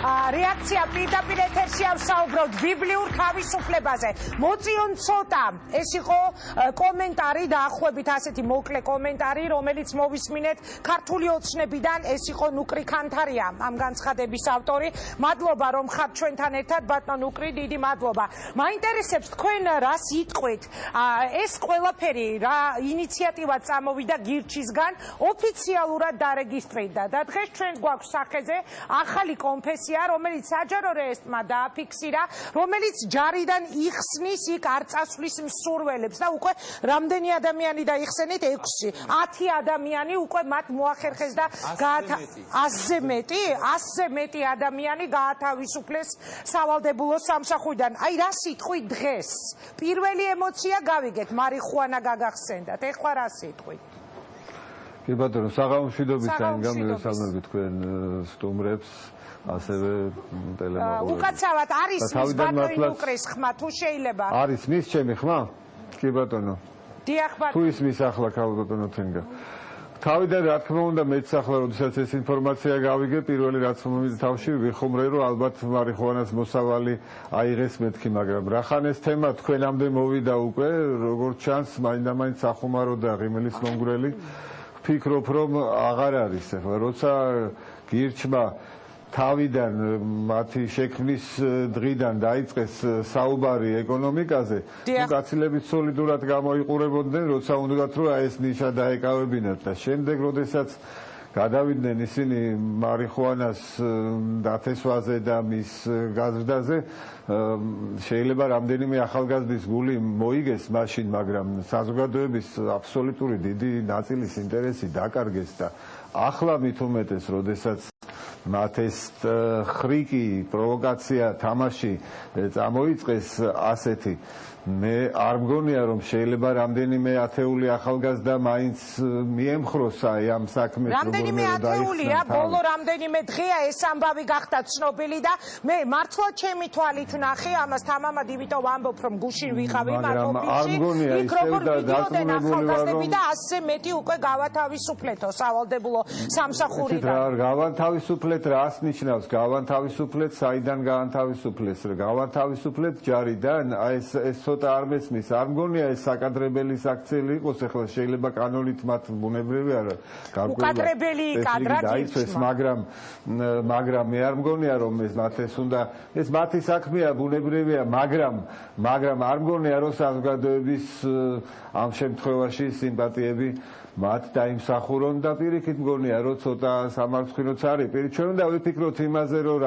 რეაქცია პირდაპირ ეთერში ავსაუბროთ ბიბლიურ თავისუფლებაზე. მოწიონ ცოტა. ეს იყო კომენტარი დაახლოებით ასეთი მოკლე კომენტარი, რომელიც მოვისმინეთ ქართული ოცნებიდან. ეს იყო ნუკრი ქანთარია, ამ განცხადების ავტორი. მადლობა რომ ხართ ჩვენთან ერთად, ბატონ ნუკრი, დიდი მადლობა. მაინტერესებს თქვენ რას იტყვით? ეს ყველაფერი რა ინიციატივა წამოვიდა გირჩისგან, ოფიციალურად დარეგისტრირდა და დღეს ჩვენ გვაქვს სახეზე ახალი კონფესია, რომელიც საჯარო რეესტრმა დააფიქსირა, რომელიც ჯარიდან იხსნის იქ არ წასვლის მსურველებს და უკვე რამდენი ადამიანი დაიხსენით? 6. 10 ადამიანი უკვე მათ მოახერხეს და 100-ზე მეტი ადამიანი გაათავისუფლეს სავალდებულო სამსახურიდან. აი რა სიტყვით დღეს? პირველი ემოცია გავიგეთ, მარიხუანა გაგახსენდათ. ეხლა რა სიტყვით? კი ბატონო, საღამომშვიდობისგან გამივესალმები თქვენ სტუმრებს, ასევე ტელემოყურებელს. უკაცრავად არის მის ბატონი ნუკრის ხმა, თუ შეიძლება? არის მის ჩემი ხმა? კი ბატონო. დიახ ბატონო. თუ ისმის ახლა ბატონო თენგა. თავიდან რა თქმა უნდა მეც ახლა როდესაც ეს ინფორმაცია გავიგე, პირველი რაც მომიძ თავში ვიხუმრე, რომ ალბათ მარიხუანას მოსავალი აიღეს მეთქი, მაგრამ რახან ეს თემა თქვენამდე მოვიდა უკვე, როგორც ჩანს, მაინდა-მაინც სახუმარო და ღიმილის მომგვრელი. ვფიქრობ, რომ აღარ არის ახლა, როცა გირჩმა თავიდან მათი შექმნის დღიდან დაიწყეს საუბარი ეკონომიკაზე, გაცილებით სოლიდურად გამოიყურებოდნენ, როცა უნდათ რომ ეს ნიშა დაეკავებინათ და შემდეგ, როდესაც გადავიდნენ ისინი მარიხუანას დათესვაზე და მის გაზრდაზე, შეიძლება რამდენიმე ახალგაზრდის გული მოიგეს მაშინ, მაგრამ საზოგადოების აბსოლუტური დიდი ნაწილის ინტერესი დაკარგეს და ახლა მით უმეტეს, როდესაც მათ ეს ხრიკი, პროვოკაცია, თამაში წამოიწყეს ასეთი, მე არ მგონია რომ შეიძლება რამდენიმე ათეული ახალგაზრდა მაინც მიემხროს აი ამ საქმეს, რამდენიმე ათეულია, ბოლო რამდენიმე დღეა ეს ამბავი გახდა ცნობილი და მე მართლა ჩემი თვალით ვნახე ამას თამამად, იმიტომ ვამბობ რომ გუშინ ვიყავი მარტოფიში, იქ როგორ მიდიოდნენ ახალგაზრდები და 100-ზე მეტი უკვე გავათავისუფლეთო სავალდებულო სამსახურიდან. გავანთავისუფლეთ რას ნიშნავს? გავანთავისუფლეთ საიდან გაანთავისუფლეს? გავანთავისუფლეთ ჯარიდან? აი ეს ცოტა არ მესმის, არ მგონია ეს საკადრებელი საქციელი იყოს, ახლა შეიძლება კანონით მათ ბუნებრივია უკადრებელი კადრად დაიცვეს, მაგრამ მე არ მგონია რომ ეს მათი საქმეა, ბუნებრივია, მაგრამ არ მგონია რომ საზოგადოების ამ შემთხვევაში სიმპათიები მათ დაიმსახურონ და პირიქით მგონია რომ ცოტა სამარცხვინოც არის. ჩვენ უნდა ვიფიქროთ იმაზე, რომ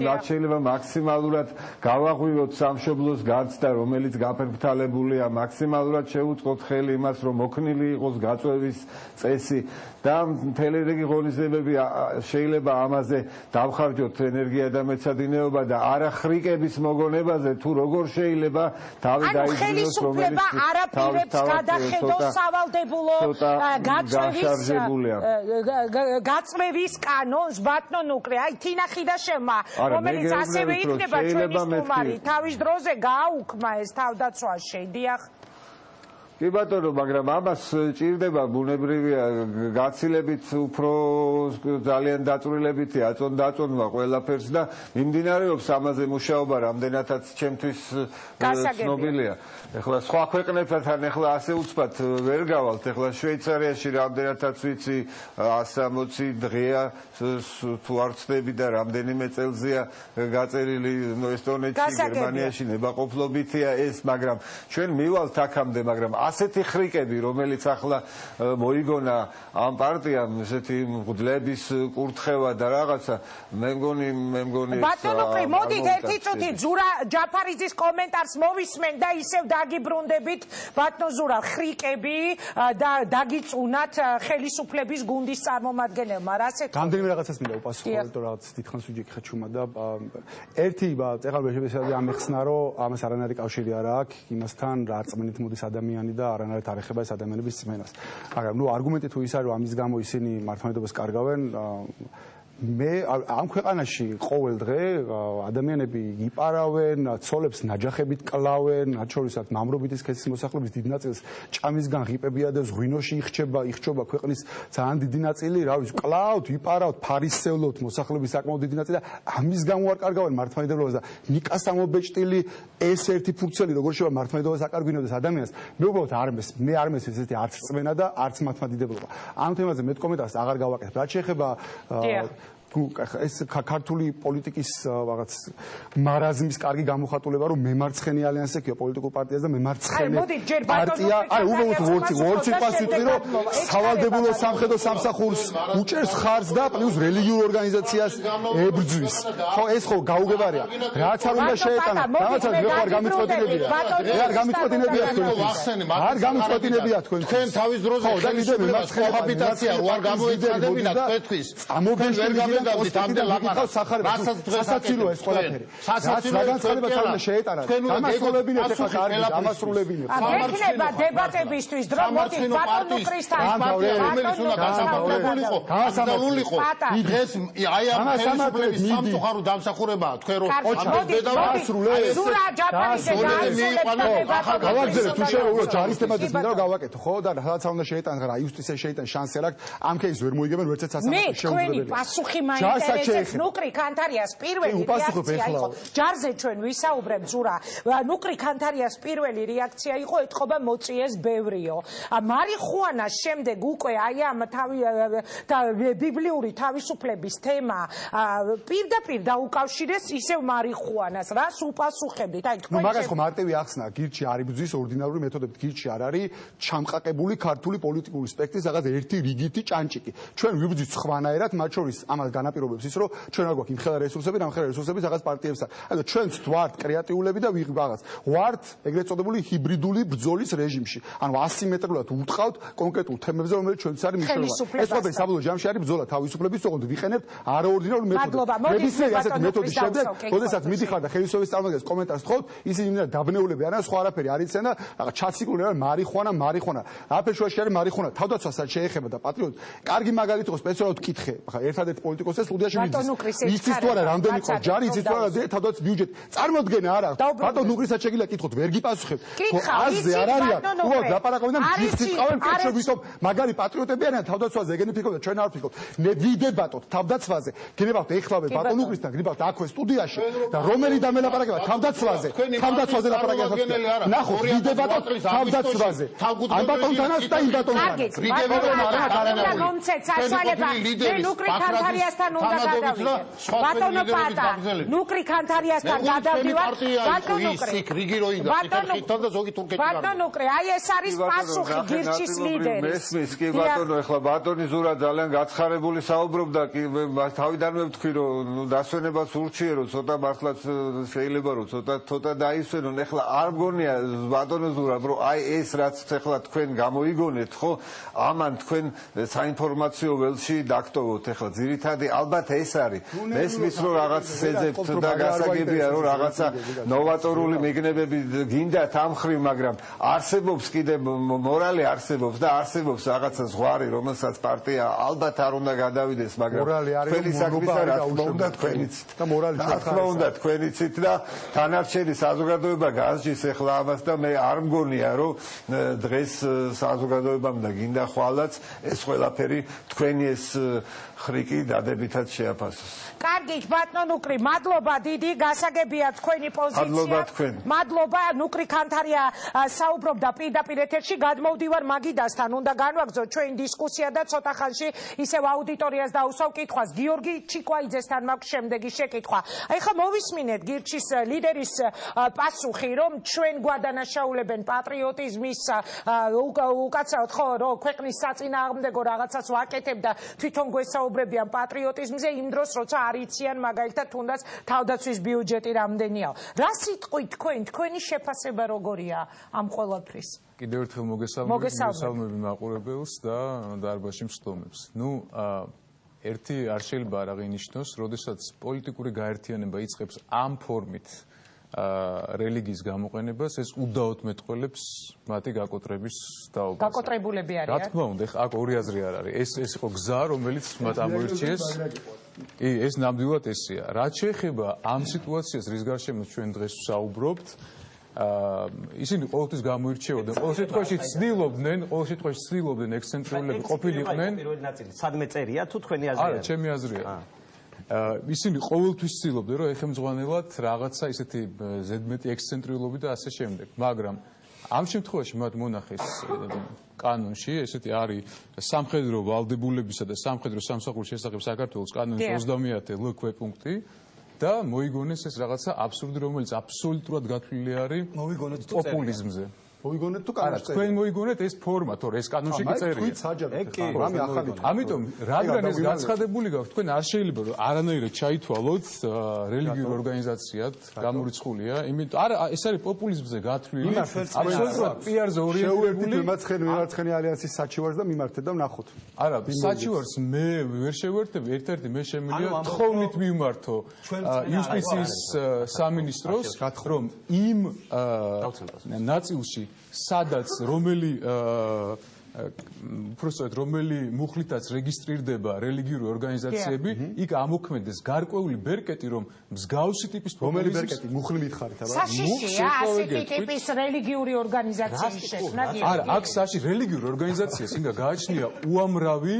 რაც შეიძლება მაქსიმალურად გავაღვივოთ სამშობლოს გაცდა, რომელიც გაფერფთალებულია, მაქსიმალურად შევუწყოთ ხელი იმას, რომ მოქნილი იყოს გაწვევის წესი და მთელი რიგი ღონისძიებები შეიძლება ამაზე დავხარჯოთ ენერგია და მეცადინეობა და არა ხრიკების მოგონებაზე, თუ როგორ შეიძლება თავი დაიძინოს, ხელისუფლება არაფერებს გადახედოს სავალდებულო გაწვევის კანონს, ბატონო ნუკრი, აი თინახი და შემა, რომელიც ასევე იქნება ჩვენი სტუმარი, თავის დროზე გააუქმა ეს თავდაცვაში, დიახ. კი ბატონო, მაგრამ ამას ჭირდება ბუნებრივია გაცილებით უფრო ძალიან დაწვრილებითი აწონვა ყველაფერს და მიმდინარეობს ამაზე მუშაობა, რამდენადაც ჩემთვის ცნობილია. ეხლა სხვა ქვეყნებთან ეხლა ასე უცბად ვერ გავალთ, ეხლა შვეიცარიაში რამდენადაც ვიცი 160 დღეა თუ არ ვცდები და რამდენიმე წელზეა გაწერილი ესტონეთში, გერმანიაში ნებაყოფლობითია ეს, მაგრამ ჩვენ მივალთ აქამდე, მაგრამ ასეთი ხრიკები, რომელიც ახლა მოიგონა ამ პარტიამ, ესეთი მღვდლების კურთხევა და რაღაცა, მე მგონი ბატონო ნუკრი, მოდით ერთი წუთი ზურა ჯაფარიძის კომენტარს მოვისმენ და ისევ დაგიბრუნდებით, ბატონო ზურა, ხრიკები და დაგიწუნათ ხელისუფლების გუნდის წარმომადგენელმა, რა ასეთი? რამდენიმე რაღაცას მინდა უპასუხო, იმიტომ რაღაც დიდხანს ვიჯექხა ჩუმა და ერთი წეღარ ბეშებესადი ამეხსნა, რომ ამას არანაირი კავშირი არ აქვს იმასთან, რა რწმენით მოდის ადამიანი და არანაირად არ ეხება ეს ადამიანების წმენას. მაგრამ არგუმენტი თუ ის არის, რომ ამის გამო ისინი მართლმადიდებლობას კარგავენ, მე ამ ქვეყანაში ყოველ დღე ადამიანები იპარავენ, ცოლებს ნაჯახებით კლავენ, მათ შორისაც მამრობითის ქეცის მოსახლეობის დიდ ნაწილს ჭამისგან ღიპები ადევს, ღვინოში იხჩობა ქვეყნის ძალიან დიდი ნაწილი, რა ვიცი, კლავთ, იპარავთ, ფარისევლოთ მოსახლეობის საკმაოდ დიდი ნაწილი და ამის გამო არ კარგავენ მართლმადიდებლობას და ნიკას ამობეჭდილი ეს ერთი ფუნქცია როგორ შეიძლება მართლმადიდებლობას აკარგვინოს ადამიანს. მე უბრალოდ მე არ მესმის ესეთი არც რწმენა და არც მართლმადიდებლობა. ამ თემაზე მე კომენტარს აღარ გავაკეთებ. რაც შეეხება ეს ქართული პოლიტიკის რაღაც მარაზმის კარგი გამოხატულება რომ მემარცხენე ალიანსი ექია პოლიტიკურ პარტიას და მემარცხენე პარტია აი უბრალოდ ვორცი პასუხი რომ სავალდებულო სამხედრო სამსახურს უჭერს ხარს და პლუს რელიგიურ ორგანიზაციას ებრძვის ხო ეს ხო გაუგებარია რაც არ უნდა შეეტანა რაღაცა მე ხარ გამიწყვეტინებია არ გამიწყვეტინებია არ გამიწყვეტინებია თქვენ თავის დროზე მემარცხენე კაპიტაცია რო არ გამოეცადებინათ თქვენთვის ამობენ სასაცილოა ეს ყველაფერი. საგანცდელებას არ უნდა შეეტანათ. დამასრულებინეთ ახლა კარგი, დამასრულებინეთ. ეხება დებატებისთვის დრო მოდი ბატონო კრისტალის რომელიც უნდა გასამართლებულიყო, გასამართლებულიყო. დღეს აი ამ ხელისუფლების სამწუხარო დამსახურებაა თქვენ რომ ზურა ჯაპანიშე გავაგზავნეთ თუ შეიძლება ჯარის თემაზეც მინდა რომ გავაკეთო ხო და რაღაც არ უნდა შეეტანათ რა იუსტიციაში შეეტან შანსი არ აქვს ამ кейსს ვერ მოიგებენ ვერცეთ სასამართლოში შეუძლებელია. პასუხი მაინტერესებს ნუკრი ქანთარიას პირველი რეაქცია იყო ჯარზე ჩვენ ვისაუბრებ ზურა ნუკრი ქანთარიას პირველი რეაქცია იყო ეთყობა მოწიეს ბევრიო მარიხუანას შემდეგ უკვე აი ამ ბიბლიური თავისუფლების თემა პირდაპირ დაუკავშირეს ისევ მარიხუანას რას უპასუხებდით აი თქვენ მაგას ხო მარტივი ახსნა გირჩი არ იბრძვის ორდინალური მეთოდებით გირჩი არ არის ჩამყაკებული ქართული პოლიტიკური სპექტრის რაღაც ერთი რიგითი ჭანჭიკი ჩვენ ვიბრძვით სხვანაირად მათ შორის ამას განაპირობებს ის რომ ჩვენ არ გვაქვს იმხელა რესურსები, ამხელა რესურსები რაღაც პარტიებსა. ანუ ჩვენც ვართ კრეატიულები და ვიღაც ვართ ეგრეთ წოდებული ჰიბრიდული ბრძოლის რეჟიმში. ანუ ასიმეტრიულად უტყავთ კონკრეტულ თემებზე, რომელიც ჩვენც არის მნიშვნელოვანი. ეს ყველაფერი საბოლოო ჯამში არის ბრძოლა თავისუფლების ოღონდ ვიყენებთ არაორდინარულ მეთოდებს. ნებისმიერ ასეთი მეთოდის შემდეგ, როდესაც მიდიხარ და ხელისუფლების წარმომადგენლებს კომენტარს თხოვთ, ისინი იმენა დაბნეულები არიან, სხვა არაფერი არ იციან და რაღაც ჩაციკული არის მარიხუანა. აფეშუაში არის მარიხუანა. თავდაცვასაც შეეხება და პატრიოტ. კარგი მაგალითი ხო სპეციალურად ვკითხე. ახლა ერთადერთ პოლიტიკოსს სტუდიაში იცის თუ არა რამდენი ყავს ჯარი იცის თუ არა თავდაც ბიუჯეტი წარმოდგენა არ აქვს ბატონ ნუკრისაც შეგიძლია კითხოთ ვერ გიპასუხებთ აზზე არ არიან უბრალოდ ლაპარაკობენ და ჯიხით ყავენ კეთილ ვისო მაგარი პატრიოტები არიან თავდაცვაზე ეგენი ფიქრობ და ჩვენ არ ვფიქრობთ ვიდებატოთ თავდაცვაზე გნებავთ ეხლავე ბატონ ნუკრისთან გნებავთ აქვე სტუდიაში და რომელი დამელაპარაკება თავდაცვაზე ლაპარაკება ნახოთ ვიდებატოთ თავდაცვაზე ამ ბატონთანაც და იმ ბატონთანაც ვიდებატოთ მომცეთ საშუალება ნუკრი ქანთარიასთან უნდა გადავიდეთ. ბატონო პატა, ნუკრი ქანთარიასთან გადავდივართ. ბატონო ნუკრი. რიგი რო იდა, ხითხითან და ზოგი თურქეთი. ბატონო ნუკრი, აი ეს არის პასუხი გირჩის ლიდერის. მესმის კი ბატონო, ეხლა ბატონი ზურა ძალიან გაცხარებული საუბრობდა, კი თავიდანვე ვთქვი რომ დასვენებას ურჩიე რომ ცოტა მართლაც შეიძლება რომ ცოტა დაისვენონ. ეხლა არ მგონია ბატონო ზურა, რომ აი ეს რაც ეხლა თქვენ გამოიგონეთ, ხო? ამან თქვენ საინფორმაციო ველში დაგტოვოთ ეხლა ძირითადი ალბათ ეს არის მესმის რომ რაღაც შეძებთ და გასაგებია რომ რაღაცა ნოვატორული მიგნებები გინდათ ამ ხრივ მაგრამ არსებობს კიდე მორალი არსებობს და არსებობს რაღაცა ზღვარი რომელსაც პარტია ალბათ არ უნდა გადავიდეს მაგრამ თქვენი საქმისა რა თქმა უნდა თქვენიც და მორალი რა უნდა თქვენიცით და დანარჩენი საზოგადოება გასჯის ეხლა ამას და მე არ მგონია რომ დღეს საზოგადოებამ და გინდა ხვალაც ეს ყველაფერი თქვენი ეს ხრიკი დადებითად შეაფასოს. კარგი, ბატონო ნუკრი, მადლობა დიდი, გასაგებია თქვენი პოზიცია. მადლობა თქვენ. მადლობა, ნუკრი ქანთარია საუბრობდა პირდაპირ ეთერში, გადმოვდივარ მაგიდასთან, უნდა განვაგრძოთ ჩვენი დისკუსია და ცოტა ხანში ისევ აუდიტორიას დაუსვავ კითხვას. გიორგი ჩიკვაიძესთან მაქვს შემდეგი შეკითხვა. აი ხა მოვისმინეთ გირჩის ლიდერის პასუხი, რომ ჩვენ გვადანაშაულებენ პატრიოტიზმის უკაცრავად ხო, რომ ქვეყნის საწინააღმდეგო რაღაცას ვაკეთებ და თვითონ გვესაუბრებიან პატრიოტიზმზე იმ დროს როცა არ იციან მაგალითად თუნდაც თავდაცვის ბიუჯეტი რამდენია. რა სიტყვით თქვენი შეფასება როგორია ამ ყველაფრის? კიდევ ერთხელ მოგესალმები მაყურებელს და დარბაზში მსხდომებს. ერთი არ შეიძლება არ აღინიშნოს, როდესაც პოლიტიკური გაერთიანება იწყებს ამ ფორმით რელიგიის გამოყენებას ეს უდაოდ მეტყველებს მათი გაკოტრების დაობას. გაკოტრებულები არიან. რა თქმა უნდა, აქ ორი აზრი არ არის. ეს იყო გზა, რომელიც მათ ამოირჩიეს. ეს ნამდვილად ესეა. რაც შეეხება ამ სიტუაციას, რის გარშემო ჩვენ დღეს ვსაუბრობთ, ისინი ყოველთვის გამოირჩეოდნენ, ყოველ შემთხვევაში ცდილობდნენ ექსცენტრიულები ყოფილიყვნენ. პირველი ნაწილი, სადმე წერია თუ თქვენი აზრია? არა, ჩემი აზრია. ისინი ყოველთვის ცდილობდნენ, რომ ეხემძღვანელად რაღაცა ისეთი ზედმეტი ექსცენტრიულობი და ასე შემდეგ. მაგრამ ამ შემთხვევაში მათ მონახეს კანონში, ესეთი არის სამხედრო ვალდებულებისა და სამხედრო სამსახურის შესახებ საქართველოს კანონის 30-ე ლ ქვეპუნქტი და მოიგონეს ეს რაღაცა აბსურდი, რომელიც აბსოლუტურად გათვლილი არის პოპულიზმზე. მოიგონეთ თუ კანონში წერია? თქვენ მოიგონეთ ეს ფორმა, თორე ეს კანონში კი წერია. თქვენ საჯაროდ რამე ახალი. ამიტომ რადგან ეს გაცხადებული გაქვთ, თქვენ არ შეიძლება რომ არანაირად ჩაითვალოთ რელიგიურ ორგანიზაციად გამორიცხულია. იმიტომ არა, ეს არის პოპულიზმზე გათვლილი, აბსოლუტურად პიარზე ორიენტირებული. მემარცხენე ალიანსის საჩივარს და მიმართეთ და ვნახოთ. არა, საჩივარს მე ვერ შევერთები, ერთ-ერთი მე შემიძლია თხოვნით მიმართო იუსტიციის სამინისტროს, რომ იმ ნაწილში სადაც რომელი უბრალოდ რომელი მუხლითაც რეგისტრირდება რელიგიური ორგანიზაციები, იქ ამოქმედეს გარკვეული ბერკეტი, რომ მსგავსი ტიპის რომელი ბერკეტი მუხლი მითხარით, აბა? საშიშია ასეთი ტიპის რელიგიური ორგანიზაციის შექმნა. არა, აქ საში რელიგიურ ორგანიზაციას ინგა გააჩნია უამრავი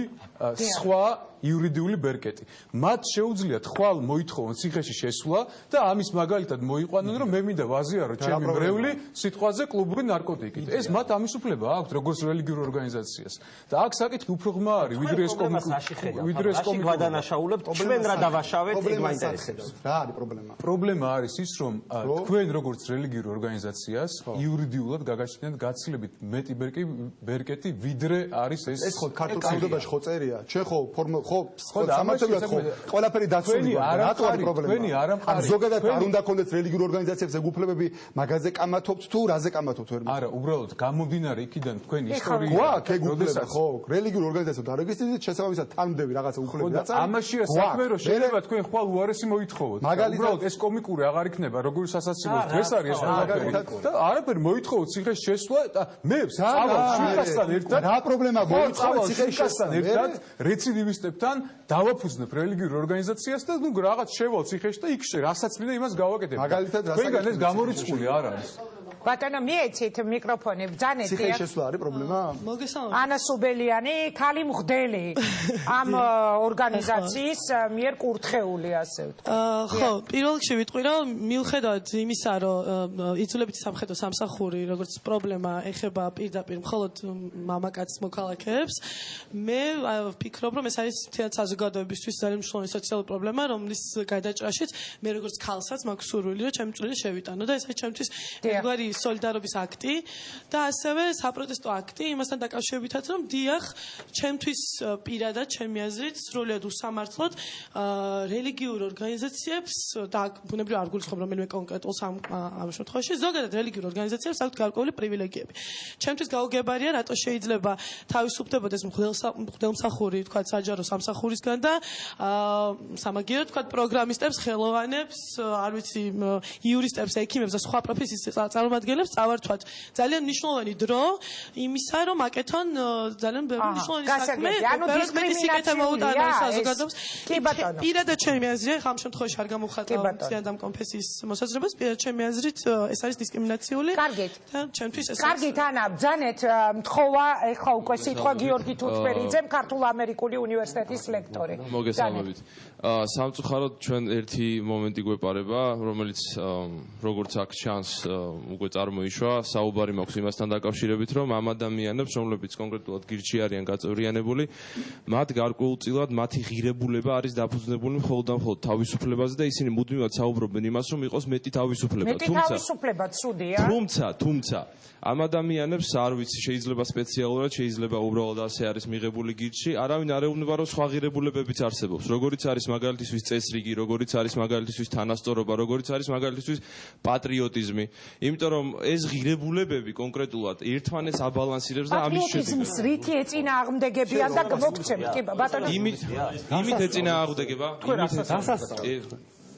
სხვა იურიდიული ბერკეტი. მათ შეუძლიათ ხვალ მოითხოვონ ციხეში შესვლა და ამის მაგალითად მოიყვანონ, რომ მე მინდა ვაზიარო ჩემი მრევლი სიტყვაზე კლუბური ნარკოტიკით. ეს მათ ამის უფლება აქვს როგორც რელიგიურ ორგანიზაციას. და აქ საკითხი უფრო ღრმა არის, ვიდრე ეს კომიტეტი გადანაშაულებთ, ჩვენ რა დავაშავეთ, ეგ მაინტერესებს. რა არის პრობლემა? პრობლემა არის ის, რომ თქვენ როგორც რელიგიურ ორგანიზაციას იურიდიულად გაგაჩნიათ გაცილებით მეტი ბერკეტი, ვიდრე არის ეს. ეს ხო ქართულ კანონებში ხო წერია? ჩვენ ხო სამართლებრივად ხო ყველაფერი დაცული რატო არის პრობლემა? ან ზოგადად არ უნდა კონდეს რელიგიურ ორგანიზაციებს ეგ უფლებები მაგაზე კამათობთ თუ რაზე კამათობთ ვერ? არა, უბრალოდ გამომდინარე იქიდან თქვენი ისტორია. გვაქვს ეგ უფლება, ხო, რელიგიურ ორგანიზაციებს დარეგისტრირდით, შესაბამისად თან მდები რაღაცა უფლებები დაწა. ამაშია საქმე, რომ შეიძლება თქვენ ხვალ უარესი მოითხოვოთ. უბრალოდ ეს კომიკური აღარ იქნება, როგორც სასაცილო დღეს არის ეს ყველაფერი. და არაფერი მოითხოვოთ ციხეში შესვლა და მე წავალ შიკასთან ერთად. რა პრობლემა მოითხოვოთ ციხეში შესვლასთან ერთად რეციდივისტებთან დავაფუძნებ რელიგიურ ორგანიზაციას და ნუ რაღაც შევალ ციხეში და იქ რასაც მინდა იმას გავაკეთებ. თქვენგან ეს გამორიცხული არ არის. ბატონო, მიეცით მიკროფონი, ბძანეთ. ციხეში შესვლა არის პრობლემა? მოგესალმებით. ანა სუბელიანი, ქალი მღვდელი ამ ორგანიზაციის მიერ კურთხეული, ასე ვთქვი. ხო, პირველ რიგში ვიტყვი, რომ მიუხედავად იმისა, რომ იძულებითი სამხედრო სამსახური როგორც პრობლემა ეხება პირდაპირ მხოლოდ მამაკაც მოქალაქეებს, მე ვფიქრობ, რომ ეს არის მთლიანად საზოგადოებისთვის ძალიან მნიშვნელოვანი სოციალური პრობლემა, რომლის გადაჭრაშიც მე როგორც ქალსაც მაქვს სურვილი, რომ ჩემი წვლილი შევიტანო და ეს არის ჩემთვის ერთგვარი სოლიდარობის აქტი და ასევე საპროტესტო აქტი იმასთან დაკავშირებითაც, რომ დიახ, ჩემთვის პირადად, ჩემი აზრით, სრულიად უსამართლოდ რელიგიურ ორგანიზაციებს და ბუნებრივად არ გულისხმობ რომელიმე კონკრეტულს ამ შემთხვევაში, ზოგადად რელიგიურ ორგანიზაციებს აქვთ გარკვეული პრივილეგიები. ჩემთვის გაუგებარია, რატო შეიძლება თავისუფლდებოდეს მღვდელმსახური, თქვა საჯარო სამსახურისგან და სამაგიეროდ თქვა პროგრამისტებს, ხელოვანებს, არ ვიცი, იურისტებს, ექიმებს და სხვა პროფესიის წარმომადგენლებს წავართვათ ძალიან მნიშვნელოვანი დრო იმისა, რომ აკეთონ ძალიან ბევრი მნიშვნელოვანი საქმე, ანუ დისკრიმინაცია მოუტანონ საზოგადოებას. პირადად ჩემი აზრით, ამ შემთხვევაში არ გამოვხატავ ამ კონფესიის მოსაზრებას, პირადად ჩემი აზრით ეს არის დისკრიმინაციული. კარგით. და ჩემთვის ეს კარგით, ანა, ბძანეთ, მთხოვა, ეხა უკვე სიტყვა გიორგი თუთბერიძემ, ქართულ-ამერიკული უნივერსიტეტის ლექტორი. მოგესალმებით. სამწუხაროდ ჩვენ ერთი მომენტი გვეპარება, რომელიც როგორც აქ ჩანს უკვე წარმოიშვა, საუბარი მაქვს იმასთან დაკავშირებით, რომ ამ ადამიანებს, რომლებიც კონკრეტულად გირჩი არიან გაწევრიანებული, მათ გარკვეულწილად მათი ღირებულება არის დაფუძნებული მხოლოდ და მხოლოდ თავისუფლებაზე და ისინი მუდმივად საუბრობენ იმას, რომ იყოს მეტი თავისუფლება. მეტი თავისუფლება ცუდია. თუმცა ამ ადამიანებს არ ვიცი, შეიძლება სპეციალურად, შეიძლება უბრალოდ ასე არის მიღებული გირჩი, არავინ არ ეუბნება, რომ სხვა ღირებულებებიც არსებობს, როგორიც არის მაგალითისთვის წესრიგი, როგორიც არის მაგალითისთვის თანასწორობა, როგორიც არის მაგალითისთვის პატრიოტიზმი. იმიტომ რომ ეს ღირებულებები კონკრეტულად ერთმანეთს აბალანსირებს და ამის შედეგად პატრიოტიზმს რითი ეწინააღმდეგებიან და მოგცემთ, კი ბატონო. იმით ეწინააღმდეგება,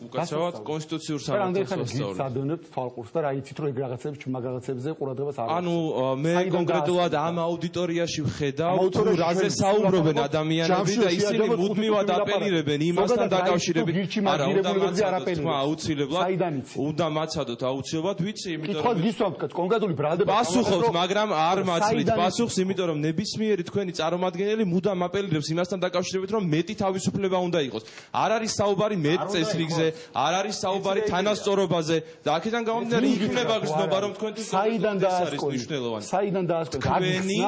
უკაცრავად კონსტიტუციურ სამართალს სწავლობთ. სადონებთ თვალყურს და რა იცით რომ ეგ რაღაცებს მაგ რაღაცებზე ყურადღებას არ აქვს. ანუ მე კონკრეტულად ამ აუდიტორიაში ვხედავ თუ რაზე საუბრობენ ადამიანები და ისინი მუდმივად აპელირებენ იმასთან დაკავშირებით. არა, თქმა აუცილებლად უნდა მაცადოთ აუცილებლად ვიცი, იმიტომ რომ გისვამთ კონკრეტული ბრალდება პასუხობთ, მაგრამ არ მაცლით პასუხს, იმიტომ რომ ნებისმიერი თქვენი წარმომადგენელი მუდამ აპელირებს იმასთან დაკავშირებით, რომ მეტი თავისუფლება უნდა იყოს. არ არის საუბარი მეტ წესრიგზე, არ არის საუბარი თანასწორობაზე და აქედან გამომდინარე იქნება გზნობა, რომ თქვენთვის საიდან დაასკოლით? საიდან დაასკოლით? თქვენი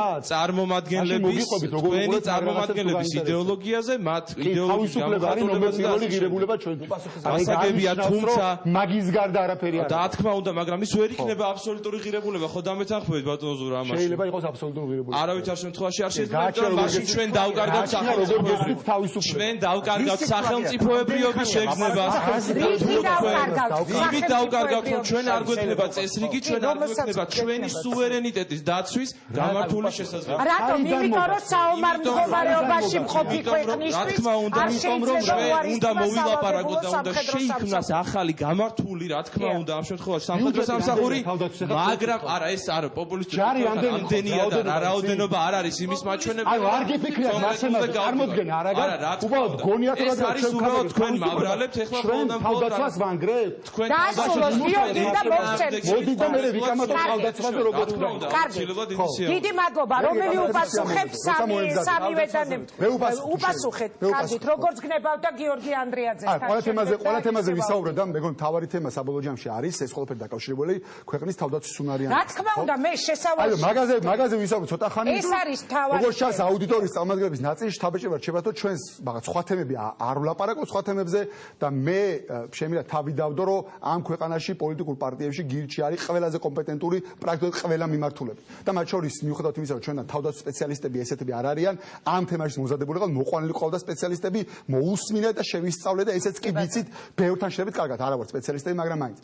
წარმომადგენლების იდეოლოგიაზე, მათ იდეოლოგიის გამახატულებას ღირებულება ჩვენთვის. ასაგებია, თუმცა მაგის გარდა არაფერი არ არის. და თქმა უნდა, მაგრამ ის ვერ იქნება აბსოლუტური ღირებულება, ხო დამეთანხმებით ბატონო ზურა ამაში. შეიძლება იყოს აბსოლუტური ღირებულება. არავითარ შემთხვევაში არ შეიძლება, რომ მაშინ ჩვენ დავკარგავთ სახელმწიფოებრიობის. ჩვენ დავკარგავთ სახელმწიფოებრიობის შეგრძნებას. იმით დავკარგავთ, რომ ჩვენ არ გვექნება წესრიგი, ჩვენ არ გვექნება ჩვენი სუვერენიტეტის დაცვის გამართული შესაძლებლობა. რატომ? იმიტომ რომ საომარ მდგომარეობაში მყოფი ქვეყნისთვის არ შეიძლება უნდა მოვილაპარაკოთ და უნდა შეიქმნას ახალი გამართული, რა თქმა უნდა, ამ შემთხვევაში სამხედრო სამსახური, მაგრამ არა, ეს არა პოპულისტური ამდენია და რა რაოდენობა არ არის იმის მაჩვენებელი. ანუ არ გიფიქრიათ მასემაზე წარმოდგენა არაგან? უბრალოდ გონიათ რომ ჩვენ თქვენ მავრალებთ ეხლა თავდაცვას ვანგრებთ? თქვენ დასულოს გიორგი და მოგცემთ. მოდი და მე ვიკამათოთ თავდაცვაზე როგორ უნდა. კარგი. დიდი მადლობა. რომელი უპასუხებს სამივედან უპასუხეთ. კარგით, როგორც გნებავ და გიორგი ანდრიაძესთან. ყველა თემაზე ვისაუბრეთ და მეგონი თავარი თემა საბოლოო ჯამში არის ეს ყველაფერი დაკავშირებული ქვეყნის თავდაცვის უნარიანობასთან. რა თქმა უნდა, მე შესავალში. მაგაზე ვისაუბრეთ ცოტა ხანი. ეს არის თავარი. როგორც ჩანს აუდიტორიის წარმომადგენლების ნაწილში თაბეჭდება რჩება თუ ჩვენს რაღაც სხვა თემები არ ვლაპარაკობთ სხვა თემებზე და მე შემიძლია თავი დავდო რომ ამ ქვეყანაში პოლიტიკურ პარტიებში გირჩი არის ყველაზე კომპეტენტური პრაქტიკულად ყველა მიმართულებით. და მათ შორის მიუხედავად იმისა რომ ჩვენთან თავდაცვის სპეციალისტები ესეთები არ არიან, ამ თემაში მოზადებული ყავთ, მოყვანილი ყავდა სპეციალისტები, მოусმინეთ და შევისწავლეთ და ესეც კი ვიცით, ბევრთან შედებით კარგად, არა ვარ სპეციალისტები, მაგრამ მაინც.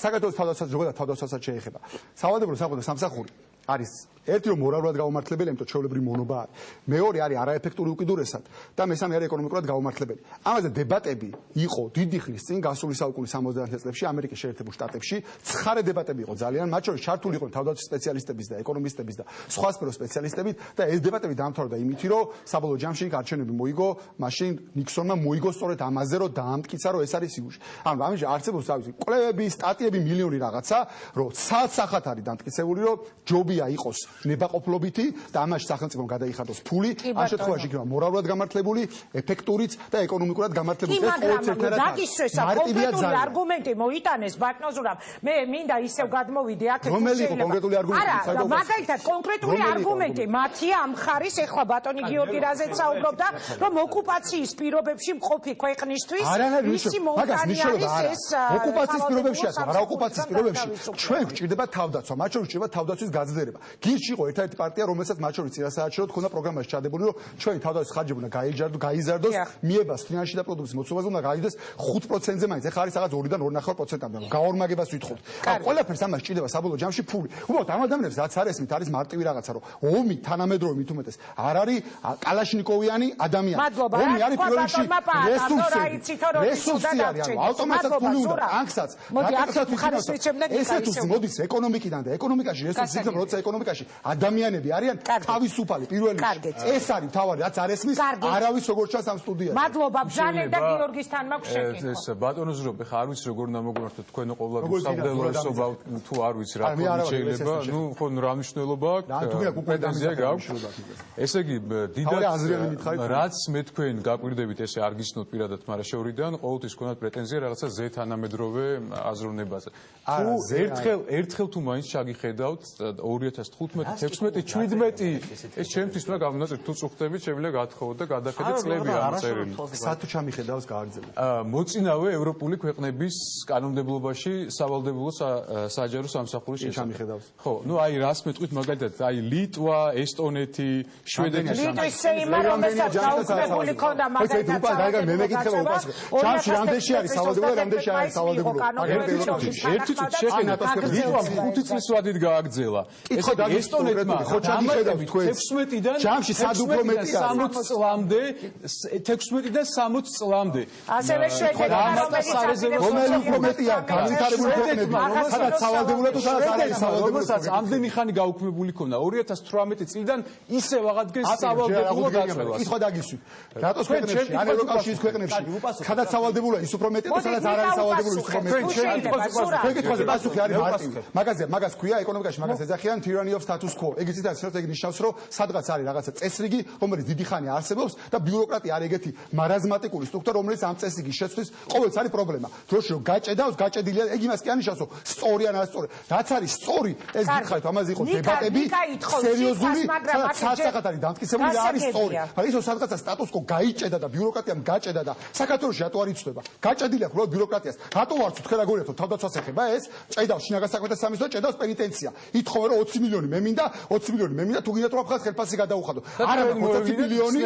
საქართველოს თავდაცვას ზოგადად თავდაცვასაც შეეხება. სავალდებულო სამხედრო სამსახური არის ერთი რომ მორალურად გაუმართლებელი, იმიტომ ჩვეულებრივი მონობა არის. მეორე არის არაეფექტური უკიდურესად და მესამე არის ეკონომიკურად გაუმართლებელი. ამაზე დებატები იყო დიდი ხნის წინ გასული საუკუნის 70-იან წლებში ამერიკის შეერთებულ შტატებში. ცხარე დებატები იყო ძალიან, მათ შორის ჩართული იყვნენ თავდაცვის სპეციალისტების და ეკონომისტების და სხვა სფეროს სპეციალისტები და ეს დებატები დაამთავრდა იმით, რომ საბოლოო ჯამში არჩევნები მოიგო, მაშინ ნიქსონმა მოიგო სწორედ ამაზე, რომ დაამტკიცა, რომ ეს არის იუში. ანუ ამაში არსებობს თავისი კვლევები, სტატიები, მილიონი რაღაცა, რომ ცალ-სახად არის დამტკიცებული, რომ ჯობია იყოს ნებაყოფლობითი და ამაში სახელმწიფომ გადაიხადოს ფული, ამ შემთხვევაში იქნება მორალურად გამართლებული, ეფექტურიც და ეკონომიკურად გამართლებული. ეს დაგისვესა კონკრეტული არგუმენტი მოიტანეს ბატონო, მე მინდა ისევ გადმოვიდე აქეთ. რომელი იყო კონკრეტული არგუმენტი? არა, მაგალითად კონკრეტული არგუმენტი მათია ამ ხარის ეხლა ბატონი გიორგი რაზეც საუბრობდა, რომ ოკუპაციის პირობებში მყოფი ქვეყნისთვის მისი მოუტანი არის ეს ოკუპაციის პირობებში არა ოკუპაციის პირობებში ჩვენ გვჭირდება თავდაცვა, მათ შორის გვჭირდება თავდაცვის გაძლიერება. გირჩი იყო ერთ-ერთი პარტია, რომელსაც მათ შორის წინასაარჩევნოდ ქონდა პროგრამაში ჩადებული, რომ ჩვენი თავდაცვის ხარჯები უნდა გაიზარდოს, მიებას ფინანსი და პროდუქტის მოცულობაზე უნდა გაიზარდოს 5%-ზე მაინც. ეხლა არის რაღაც 2-დან 2.5%-მდე. გაორმაგებას ვითხოვთ. ან ყველაფერს ამას ჭირდება საბოლოო ჯამში ფული. უბრალოდ ამ ადამიანებს რაც არ ესმით, არის მარტივი რაღაცა, რომ ომი თანამედროვე მით უმეტეს არ არის კალაშნიკოვიანი ადამიანი. ომი არის პირველ რიგში რესურსი არის, ანუ ავტომატურად ფული უნდა, ტანკსაც, ესეთუს მოდის ეკონომიკიდან და ეკონომიკაში რესურსი იქნება, როცა ეკონომიკაში ადამიანები არიან თავისუფალი პირველ რიგში. ეს არის თავარი, რაც არ ესმის არავის როგორ ჩანს ამ სტუდიაში. მადლობა ბჟანე და გიორგისთან მაქვს შეკითხვა. ეს ბატონო ზრობ, ხა არ ვიცი როგორ უნდა მოგმართოთ თქვენ ყოველდღე სამდელოსობა თუ არ ვიცი რა შეიძლება, ნუ ხო რა მნიშვნელობა აქვს. ესე იგი დიდად რაც მე თქვენ გაკვირდებით ესე არ გიცნოთ პირადად მარაშევრიდან, ყოველთვის გქონდათ პრეტენზია რაღაცა ზე თანამედროვე აზროვნებაზე. თუ ერთხელ თუ მაინც ჩაგიხედავთ 2015, 16, 17 ეს ჩემთვის უნდა გამონაწილოთ თუ წუხდებით შეიძლება გათხოვოთ და გადახედეთ წლები ამ წერილი. სათუ ჩამიხედავს გააგრძელებ. მოწინავე ევროპული ქვეყნების კანონმდებლობაში სავალდებულო საჯარო სამსახურის ჩამიხედავს. ხო, ნუ აი რას მეტყვით მაგალითად აი ლიტვა, ესტონეთი, შვედეთი ლიტვის სეიმა რომელსაც გაუქმებული ქონდა მაგალითად მე მეკითხება უპასუხო. ჩამში რამდენში არის სავალდებულო, რამდენში არის სავალდებულო. ერთი წუთი შეკენა ლიტვამ 5 წლის ვადით გააგრძელა. ესტონეთმა ხო ჩაგიხედავთ თქვენ 16-დან ჯამში სად უფრო მეტია 60 წლამდე 16-დან 60 წლამდე ასევე შვედეთმა რომელი უფრო მეტია განვითარებული ქვეყნები სადაც სავალდებულო თუ სადაც არ არის სავალდებულო რომელსაც ამდენი ხანი გაუქმებული ქონდა 2018 წლიდან ისევ აღადგენს სავალდებულო გაწევა კითხვა დაგისვით რატოს ქვეყნებში ან ევროკავშირის ქვეყნებში სადაც სავალდებულოა ის უფრო მეტია და სადაც არ არის სავალდებულო ის უფრო მეტია თქვენ კითხვაზე პასუხი არის მარტივი მაგას ქვია ეკონომიკაში მაგას ეძახიან tyranny of status quo ეგ იცით ასე ეგ ნიშნავს რომ სადღაც არის რაღაცა წესრიგი რომელიც დიდი ხანი არსებობს და ბიუროკრატია არის ეგეთი მარაზმატიკული სტრუქტურა რომელიც ამ წესრიგის შეცვლის ყოველთვის არის პრობლემა დროში რომ გაჭედავს გაჭედილია ეგ იმას კი ანიშნავს რომ სწორი ან არასწორი რაც არის სწორი ეს გითხარით ამაზე იყო დებატები სერიოზული სადღაც არის დამტკიცებული რა არის სწორი მაგრამ ისო სადღაცა status quo გაიჭედა და ბიუროკრატიამ გაჭედა და საქართველოში რატო არ იცვლება გაჭედილია ხოლმე ბიუროკრატიას რატო ვარც თქვენ როგორია თუ თავდაცვას ეხება ეს ჭედავს შინაგან საქმეთა სამინისტრო ჭედავს პენიტენცია ითხოვე რომ 20 მილიონი მე მინდა თუ გინდათ რომ ახლა ხელფასი გადაუხადო არა 20 მილიონი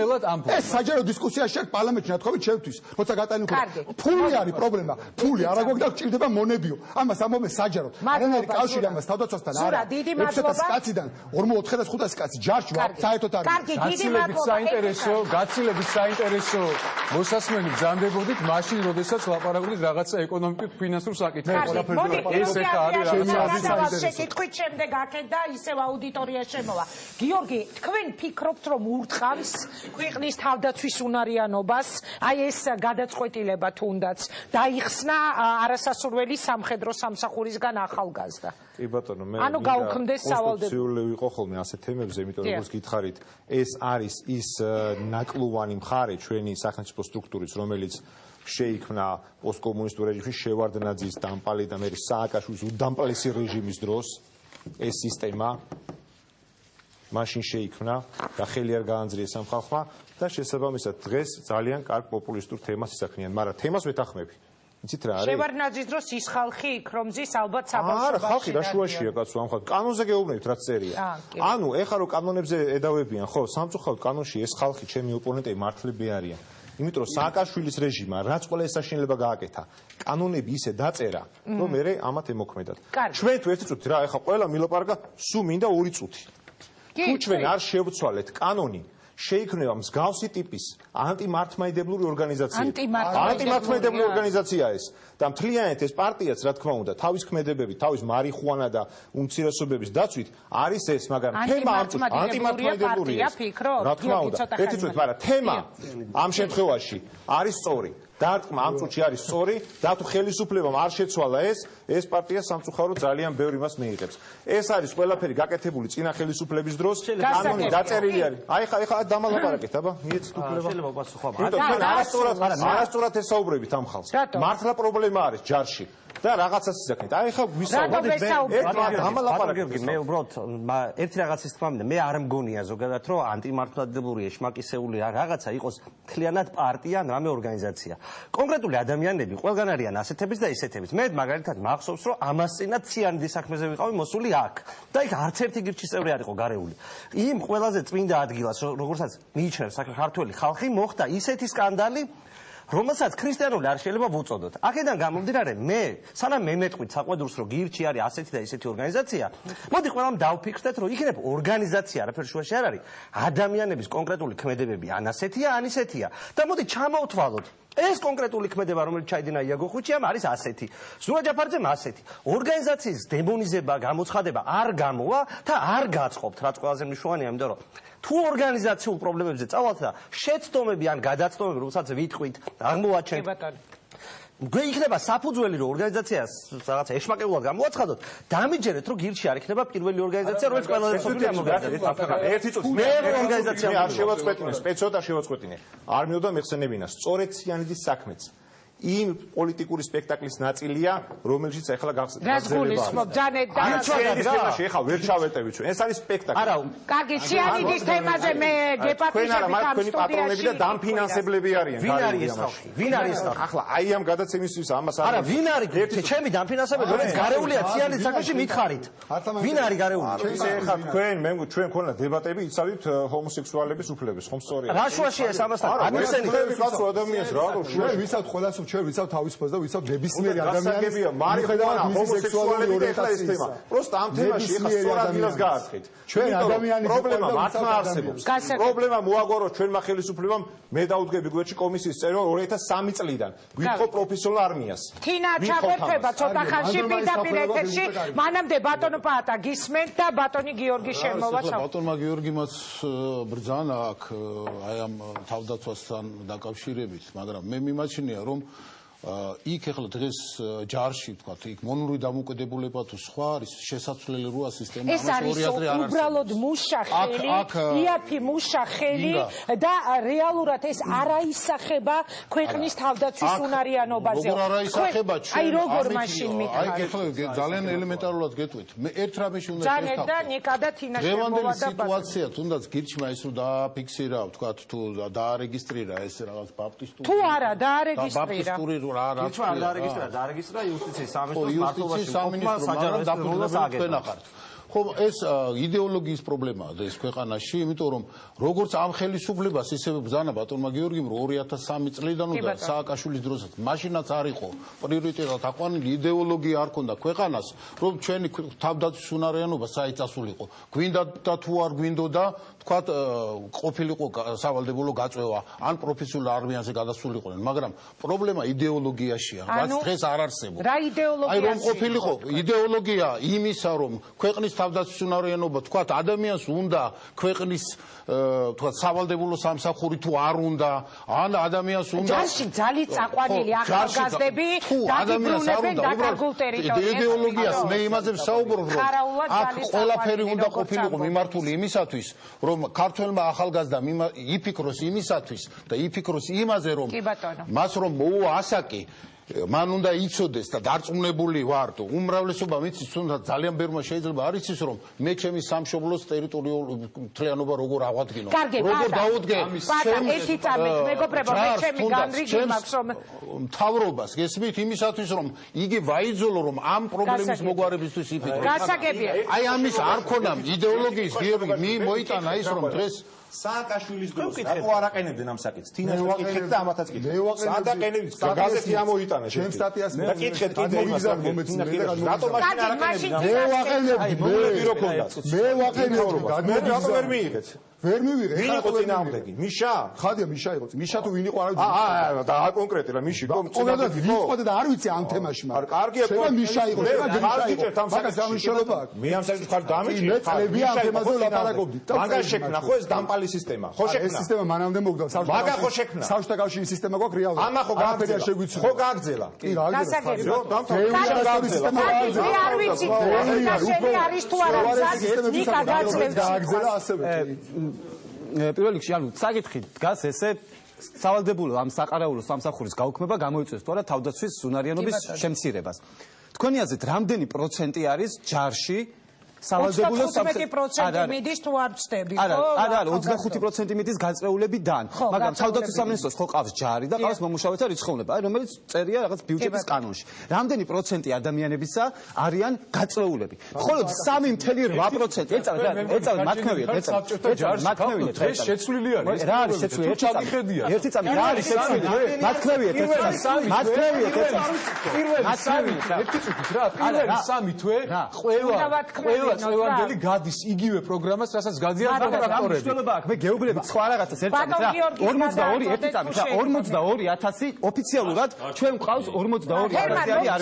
ეს საჯარო დისკუსია შეერთ პარლამენტში ნათქვამით ჩემთვის როცა გატანილი ხო ფული არის პრობლემა ფული არა გვაქვს და გჭირდება მონებიო ამას ამომე საჯაროდ არანაირი კავშირი ამას თავდაცვასთან არა დიდი მადლობა კაციდან 45-500 კაცი ჯარში ვარ საერთოდ არის კარგი დიდი მადლობა გაცილებით საინტერესო მოსასმენი ბრძანდებოდით მაშინ როდესაც ლაპარაკობდით რაღაცა ეკონომიკურ ფინანსურ საკითხებზე ეს ეხა არის რაღაცა შეკითხვით შემდეგ აქეთ და ისევ აუდიტორია შემოვა გიორგი თქვენ ფიქრობთ რომ ურტყავს ქვეყნის თავდაცვის უნარიანობას აი ეს გადაწყვეტილება თუნდაც დაიხსნა არასასურველი სამხედრო სამსახურისგან ახალგაზრდა კი ბატონო მე ანუ გაუქმდეს სავალდებულო კონსტიტუციური ვიყო ხოლმე ასეთ თემებზე იმიტომ რომ გითხარით ეს არის ის ნაკლოვანი მხარე ჩვენი სახელმწიფო სტრუქტურის რომელიც შეიქმნა პოსტკომუნისტურ რეჟიმში შევარდნაძის დამპალი და მე სააკაშვილის უდამპალესი რეჟიმის დროს ეს სისტემა მაშინ შეიქმნა და ხელი არ გაანძრიეს ამ ხალხმა და შესაბამისად დღეს ძალიან კარგ პოპულისტურ თემას ისახნიან მაგრამ თემას ვეთანხმები იცით რა არის შევარდნაძის დროს ის ხალხი იქ რომზის ალბათ საბავშვო არა ხალხი რა შუაშია კაცო ამ ხალხს კანონზე გეუბნებით რაც წერია ანუ ეხლა რომ კანონებზე ედავებიან ხო სამწუხაროდ კანონში ეს ხალხი ჩემი ოპონენტები მართლები არიან იმიტომ რომ სააკაშვილის რეჟიმმა რაც ყველა ეს საშინელება გააკეთა კანონები ისე დაწერა რომ მე ამათ ემოქმედათ ჩვენ თუ ერთი წუთი რა ეხლა ყველა მილაპარაკა სულ მინდა 2 წუთი თუ ჩვენ არ შევცვალეთ კანონი შეიქმნება მსგავსი ტიპის ანტიმართლმადიდებლური ორგანიზაცია ეს და მთლიანად ეს პარტიაც რა თქმა უნდა თავის ქმედებებით თავის მარიხუანა და უმცირესობების დაცვით არის ეს მაგრამ თემა ანტიმართლმადიდებლურია რა თქმა უნდა ერთი წუთი მაგრამ თემა ამ შემთხვევაში არის სწორი დარტყმა ამ წუთში არის სწორი და თუ ხელისუფლებამ არ შეცვალა ეს პარტია სამწუხაროდ ძალიან ბევრ იმას მიიღებს ეს არის ყველაფერი გაკეთებული წინა ხელისუფლების დროს კანონი დაწერილი არის აი ხა დამალაპარაკეთ აბა მიეცით უფლება შეიძლება პასუხობა არასწორად ესაუბრებით ამ ხალხს მართლა პრობლემა არის ჯარში და რაღაცას ისაკნით აი ხა ვისაუბრეთ დამალაპარაკეთ მე უბრალოდ ერთი რაღაცის თქმა მინდა მე არ მგონია ზოგადად რომ ანტიმართლმადიდებლური ეშმაკისეული რაღაცა იყოს მთლიანად პარტია ან რამე ორგანიზაცია კონკრეტული ადამიანები ყველგან არიან ასეთების და ისეთების მე მაგალითად მახსოვს რომ ამასწინათ ციანიდის საქმეზე ვიყავი მოსული აქ და იქ არც ერთი გირჩის წევრი არ იყო გარეული იმ ყველაზე წმინდა ადგილას როგორცაც მიიჩნევს საქართველოს ხალხი მოხდა ისეთი სკანდალი რომელსაც ქრისტიანული არ შეიძლება ვუწოდოთ. აქედან გამომდინარე მე სანამ მე მეტყვით საყვედურს რომ გირჩი არის ასეთი და ისეთი ორგანიზაცია, მოდი ყველამ დავფიქრდეთ რომ იქნებ ორგანიზაცია, არაფერ შუაში არ არის. ადამიანების კონკრეტული ქმედებები ან ასეთია, ან ისეთია. და მოდი ჩამოვთვალოთ ეს კონკრეტული ქმედება რომელიც ჩაიდინა იაგო ხუჩიამ არის ასეთი. ზურა ჯაფარძემ ასეთი. ორგანიზაციის დემონიზება, გამოცხადება არ გამოვა და არ გაწყობთ, რაც ყველაზე მნიშვნელოვანია, იმიტომ რომ თუ ორგანიზაციულ პრობლემებზე წავალთ და შეცდომები ან გადაცდომები, რომელსაც ვიტყვით, აღმოვაჩენთ. იქნება საფუძველი რომ ორგანიზაციას რაღაცა ეშმაკებულად გამოაცხადოთ, დამიჯერეთ რომ გირჩი არ იქნება პირველი ორგანიზაცია, რომელიც ყველაზე სოფლიო ამორგანიზდება. ერთი წუთი მე ორგანიზაცია არ შევაწყვეტინე, სპეციალურად არ შევაწყვეტინე. არ მივდა მეხსენებინა, სწორედ ციანიდის საქმეც. იმ პოლიტიკური სპექტაკლის ნაწილია, რომელშიც ახლა გაგრძელდება. ეხლა ვერ ჩავეტევით ჩვენ. ეს არის სპექტაკლი. არა, კარგი, ციანიდის თემაზე მე გეპატრიჟები ამ სტუდიაში და დამფინანსებლები არიან. ვინ არის ეს ხალხი? ვინ არის ეს ხალხი? ახლა აი ამ გადაცემისთვის ამას არა, ვინ არის ჩემი დამფინანსებელი, რომელიც გარეულია ციანიდის საქმეში მითხარით. ვინ არის გარეული? ეხლა ჩვენ ქონა დებატები იცავით ჰომოსექსუალების უფლების, ხომ სწორია? რა შუაშია ეს ამასთან? ამისენი კაცო ადამიანს რა შუაში ვისაც ყველას ჩვენ ვიცავ თავისუფლებას და ვიცავ ნებისმიერი ადამიანის მარიხუანა, ჰომოსექსუალები და ეხლა ეს თემა. პროსტა ამ თემაში ეხლა სწორად დილას გაართხით. ჩვენ ადამიანის პრობლემა მართლა არსებობს. პრობლემა მოაგოროს ჩვენმა ხელისუფლებამ მე დაუდგები გვერდში კომისიის წევრობა 2003 წლიდან. გვითხოვ პროფესიონალ არმიას. თინა ჩავერთვება ცოტა ხანში პირდაპირ ეთერში. მანამდე ბატონო პაატა გისმენთ და ბატონი გიორგი შემოვა. ბატონმა გიორგიმაც ბრძანა აქ აი ამ თავდაცვასთან დაკავშირებით, მაგრამ მე მიმაჩნია რომ იქ ახლა დღეს ჯარში თქვა იქ მონური დამოკიდებულება თუ სხვა არის შესაძლებელი როა სისტემა ეს არის უბრალოდ მუშახელი იაფი მუშახელი და რეალურად ეს არ აისახება ქვეყნის თავდაცვის უნარიანობაზე როგორ არ აისახება ჩვენ აი როგორ მაშინ მითხარ აი ახლა ძალიან ელემენტარულად გეტყვით მე ერთ რამეში უნდა შევთავაზო და ნიკა და თინა შემოვა და სიტუაცია თუნდაც გირჩმა ის რომ დააფიქსირა თქვა თუ დაარეგისტრირა ეს რაღაც ბაპტისტური თუ არა დაარეგისტრირა არ დაარეგისტრირა იუსტიციის სამინისტროს საჯაროს აღარ ხო ეს იდეოლოგიის პრობლემაა და ეს ქვეყანაში, იმიტომ რომ როგორც ამ ხელისუფლებას ისე ბრძანა ბატონმა გიორგიმ 2003 წლიდან და სააკაშვილის დროსაც მაშინაც არ იყო პრიორიტეტად აყვანილი იდეოლოგია არ ქონდა ქვეყანას, რომ ჩვენი თავდაცვის უნარიანობა საერთაშორისო გვინდა და თუ არ გვინდოდა თქვათ ყოფილიყო სავალდებულო გაწევა ან პროფესიულ არმიაზე გადასულიყვნენ, მაგრამ პრობლემა იდეოლოგიაშია, რაც დღეს არ არსებობს. რა იდეოლოგია? აი რომ ყოფილიყო იდეოლოგია იმისა, რომ ქვეყნის თავდაცვის უნარიანობა თქვათ ადამიანს უნდა ქვეყნის თქვათ სავალდებულო სამსახური თუ არ უნდა ან ადამიანს უნდა ჯარში ძალით წაყვანილი ახალგაზრდები დაგიბრუნებენ დაკარგულ ტერიტორიაზე იდეოლოგიას მე იმაზე ვსაუბრობ რომ აქ ყველაფერი უნდა ყოფილიყო მიმართული იმისათვის რომ ქართველმა ახალგაზრდამ იფიქროს იმისათვის და იფიქროს იმაზე რომ მას რომ მოუვა ასაკი მან უნდა იცოდეს და დარწმუნებული ვარ თუ უმრავლესობა მიცის თუნდაც ძალიან ბევრმა შეიძლება არ იცის რომ მე ჩემი სამშობლოს ტერიტორიული მთლიანობა როგორ ავადგინო როგორ დაუდგე ერთი წამით მეგობრებო მე ჩემი განრიგი მაქვს რომ მთავრობას გესმით იმისათვის რომ იგი ვაიძოლო რომ ამ პრობლემის მოგვარებისთვის იფიქროს გასაგებია აი ამის არ ქონა იდეოლოგიის გიორგი მოიტანა ის რომ დღეს სააკაშვილის დროს რატო არ აყენებდნენ ამ საკითხს? თინას ვაკითხეთ და ამათაც კიდე. სააკაშვილის გაზეთი ამოიტანა შენ. ჩემ სტატიას და კითხეთ კიდე იმას რატო მაშინ არ აყენებდნენ? მე ვაყენებდი. ბირო ქონდათ. მე ვაყენებდი. მე რატო ვერ მიიღეთ? ვერ მივიღე. ვინ იყო წინააღმდეგი? მიშა? ხადია მიშა იყო. მიშა თუ ვინ იყო არ ვიცი. და აკონკრეტელა მიში იყო. წინააღმდეგი ვიყო და არ ვიცი ამ თემაში მაგრამ. კარგია შევა მიშა იყო. მაგას დამიშალობა აქვს. მე ამ საკითხს ხარ დამიჭირე. მე წლები ამ თემაზე ვლაპარაკობდი. მაგას შექმნა ხო ეს დამპალი სისტემა? ხო შექმნა. ეს სისტემა მანამდე მოგდა. მაგა ხო შექმნა. საბჭოთა კავშირის სისტემა გვაქვს რეალურად. ამა ხო გააგზელა. ხო გააგზელა. კი რა გასაგებია. მე არ ვიცი. შენი არის თუ არა ნიკა გაძლევს. გააგზელა ასევე. პირველ რიგში ანუ საკითხი დგას ესე სავალდებულო ამ საყარაულო სამსახურის გაუქმება გამოიწვევს თუ არა თავდაცვის უნარიანობის შემცირებას. თქვენი აზრით რამდენი პროცენტი არის ჯარში სავალდებულო 35% მიდის თუ არ ვწდები ხო? არა, 25% მიდის გაწეულებიდან, მაგრამ თავდაცვის სამინისტროს ხო ყავს ჯარი და ყავს მომუშავეთა რიცხოვნობა, აი რომელიც წერია რაღაც ბიუჯეტის კანონში. რამდენი პროცენტი ადამიანებისა არიან გაწეულები? მხოლოდ 3.8% ეწავათ მათქმევიეთ, მათქმევიეთ. ეს შეცვლილი არის. რა არის შეცვლილი? ერთი წამი რა არის შეცვლილი? მათქმევიეთ, მათქმევიეთ. ერთი წუთით რა, პირველი 3 თვე ყველა წევანდელი გადის იგივე პროგრამას, რასაც გადიან ტრაქტორები. მნიშვნელობა აქვს. მე გეუბნებით სხვა რაღაცას ერთ წამით რა. 42 ერთი წამით რა. 42000 ოფიციალურად ჩვენ გვყავს 42000 არმია.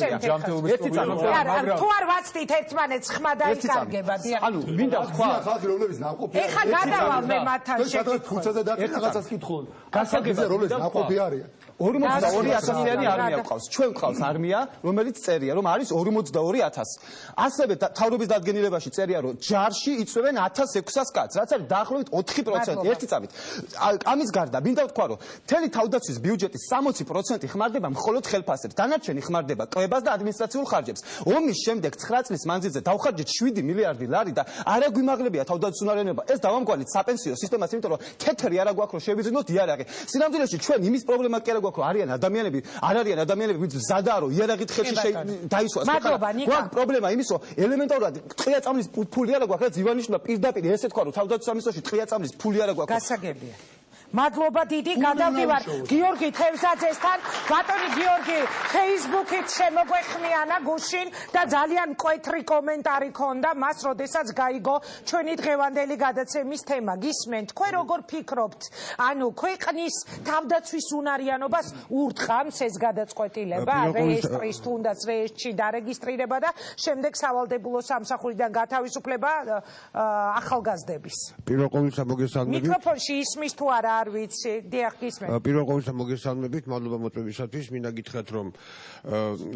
ერთი წამით რა. მაგრამ თუ არ ვაცდით ერთმანეთს ხმა დაიკარგება. ანუ მინდა თქვა ხალხი რომლებიც ნაყოფია. ეხა გადავალ მე მათთან შეკითხვა. ფუცაზე და რაღაცას კითხულობ. გასაგებია რომლებიც ნაყოფი არიან. 42000 არმია გვყავს. ჩვენ გვყავს არმია, რომელიც წერია, რომ არის 42000. ასევე თავრობის დადგენილებაში წერია, რომ ჯარში იწვევენ 1600 კაცს, რაც არის დაახლოებით 4% ერთი წამით. ამის გარდა, მინდა ვთქვა, რომ მთელი თავდაცვის ბიუჯეტის 60% ხმარდება მხოლოდ ხელფასებს, დანარჩენი ხმარდება კვებას და ადმინისტრაციულ ხარჯებს. ომის შემდეგ 9 წლის მანძილზე დავხარჯეთ 7 მილიარდი ლარი და არა გვიმაღლებია თავდაცვის უნარიანობა. ეს დავამკვანეთ საპენსიო სისტემას, იმიტომ რომ თეთრი არა გვაქვს, რომ შევიზრდნოთ იარაღი. სინამდვილეში ჩვენ იმის პრობლემა კი არა გვაქვს, რომ არიან ადამიანები, არ არიან ადამიანები, ვინც მზადაა, რომ იარაღით ხელში დაისვას. გვაქვს პრობლემა იმის, რომ ელემენტარულად ტყია წამლის ფული არა გვაქვს, რაც ივანიშვილმა პირდაპირ ესე თქვა, რომ თავდაცვის სამინისტროში ტყია წამლის ფული არა გვაქვს. გასაგებია. მადლობა დიდი, გადავდივარ გიორგი თევზაძესთან. ბატონი გიორგი, Facebook-ით შემოგვეხმიანა გუშინ და ძალიან მკვეთრი კომენტარი ქონდა მას, როდესაც გაიგო ჩვენი დღევანდელი გადაცემის თემა. გისმენთ, თქვენ როგორ ფიქრობთ? ანუ ქვეყნის თავდაცვის უნარიანობას ურტყამს ეს გადაწყვეტილება, რეესტრის თუნდაც რეესტრში დარეგისტრირება და შემდეგ სავალდებულო სამსახურიდან გათავისუფლება ახალგაზრდების. პირველ ყოვლისა მოგესალმებით. მიკროფონში ისმის თუ არა არ ვიცი. დიახ, გისმენთ. პირველ ყოვლისა მოგესალმებით, მადლობა მოწვევისათვის. მინდა გითხრათ, რომ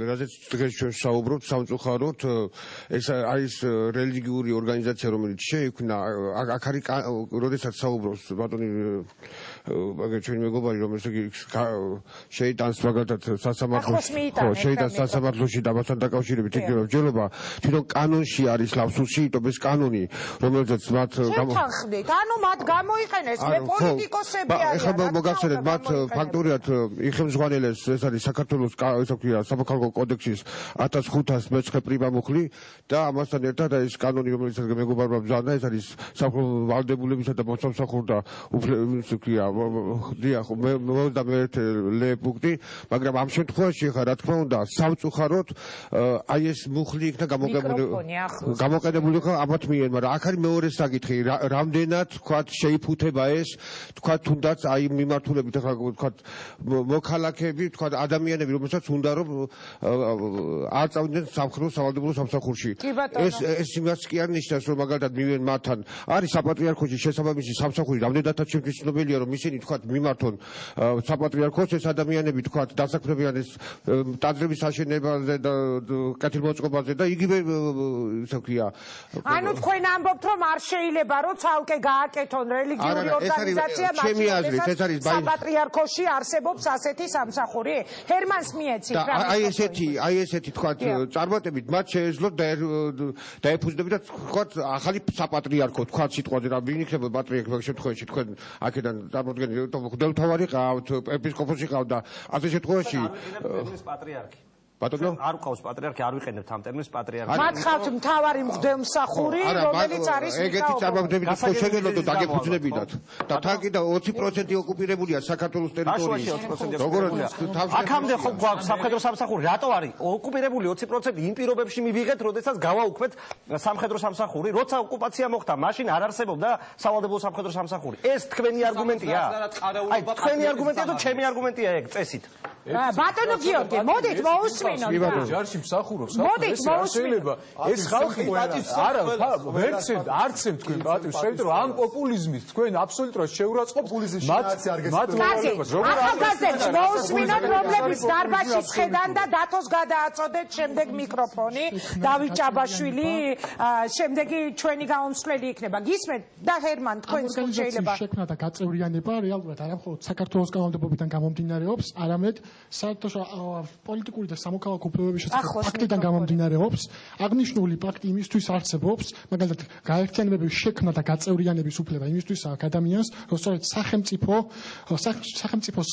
რადგან დღეს ჩვენ ვსაუბრობთ სამწუხაროდ, ეს არის რელიგიური ორგანიზაცია, რომელიც შეიქმნა აქ არის, როდესაც საუბრობს ბატონი ჩვენი მეგობარი, რომელიც შეიტანს მაგალითად სასამართლოში, შეიტანს სასამართლოში და მასთან დაკავშირებით იგივე მსჯელობა, თვითონ კანონში არის ლავსუსი, იტობ ეს კანონი, რომელზეც მათ შეთანხმდით. ანუ მათ გამოიყენეს მე პოლიტიკოსები არიან. ეხლა მოგახსენეთ, მათ ფაქტობრივად იხელმძღვანელეს, ეს არის საქართველოს ისე ვქვია სამოქალაქო კოდექსის 1509 პრიმამუხლი და ამასთან ერთად ეს კანონი, რომელიც მეგობარმა ბრძანა, ეს არის სამხედრო ვალდებულებისა და მოსამსახურდა ისე ვქვია დიახ, მე პუნქტი, მაგრამ ამ შემთხვევაში ხა რა თქმა უნდა, სამწუხაროდ აი ეს მუხლი იქნა გამოყენებული ხა ამათ მიერ, მაგრამ აქ არის მეორე საკითხი, რამდენად თქვათ შეიფუთება ეს, თქვათ თუნდაც აი მიმართულებით ხა თქვათ მოქალაქეები, თქვათ ადამიანები, რომელსაც უნდა რომ აწავდნენ სამხედრო სავალდებულო სამსახურში. ეს იმას კი არ ნიშნავს, რომ მაგალითად მივიდნენ მათთან. არის საპატრიარქოში შესაბამისი სამსახური, რამდენადაც ჩემთვის ცნობილია, რომ ისინი თქვათ მიმართონ საპატრიარქოს ეს ადამიანები თქვათ დასაქმებიან ეს ტაძრების აშენებაზე და კეთილმოწყობაზე და იგივე ისე ვქვია. ანუ თქვენ ამბობთ, რომ არ შეიძლება რომ ცალკე გააკეთონ რელიგიური ორგანიზაცია, ჩემი აზრით ეს არის საპატრიარქოში არსებობს ასეთი სამსახური? ჰერმანს მიეცით რა? აი ესეთი თქვათ წარმატებით მათ შეეძლოთ დაეფუძნებინათ და თქვათ ახალი საპატრიარქო თქვათ სიტყვაზე რა ვინ იქნება პატრიარქი მაგ შემთხვევაში თქვენ აქედან წარმოდგენილი მღვდელმთავარი ყავთ, ეპისკოპოსი ყავთ და ასე შემთხვევაში პატრიარქი ბატონო არ ყავს პატრიარქი, არ ვიყენებთ ამ ტერმინს პატრიარქი. მათ ხავთ მთავარი მღვდელმსახური, რომელიც არის ეგეთი წარმატებით ხო შეგელოდო დაგეფუძნებინათ და თან კიდე 20% ოკუპირებულია საქართველოს ტერიტორიის. როგორ აქამდე ხო გვაქვს სამხედრო სამსახური, რატო არის ოკუპირებული 20% იმ პირობებში მივიღეთ, როდესაც გავაუქმეთ სამხედრო სამსახური, როცა ოკუპაცია მოხდა, მაშინ არ არსებობდა სავალდებულო სამხედრო სამსახური. ეს თქვენი არგუმენტია? აი, თქვენი არგუმენტია თუ ჩემი არგუმენტია ეგ წესით? ბატონო გიორგი, მოდით მოусმინოთ. ჯარში მსახურობს, შეიძლება ეს ხალხი არა ვერცენ არცენ თქვენ პატივს, შეიძლება რომ ამ პოპულიზმით თქვენ აბსოლუტურად შეურაცხყოფთ მათ მოვალეობას. ახალგაზრდებს მოусმინოთ, რომლებიც დარბაზში შედან და დათოს გადააწოდეთ შემდეგ მიკროფონი, დავით ჭაბაშვილი, შემდეგი ჩვენი გამომცვლელი იქნება. გისმენთ და ჰერმან, თქვენ შეიძლება შექმნა და გაწევრიანება რეალურად არა მხოლოდ საქართველოს კანონმდებლობიდან გამომდინარეობს, არამედ საერთო პოლიტიკური და სამოქალაქო უფლებების შესახებ პაქტიდან გამომდინარეობს. აღნიშნული პაქტი იმისთვის არსებობს, მაგალითად, გაერთიანებების შექმნა და გაწევრიანების უფლება იმისთვის აქვს ადამიანს, რომ სწორედ სახელმწიფოს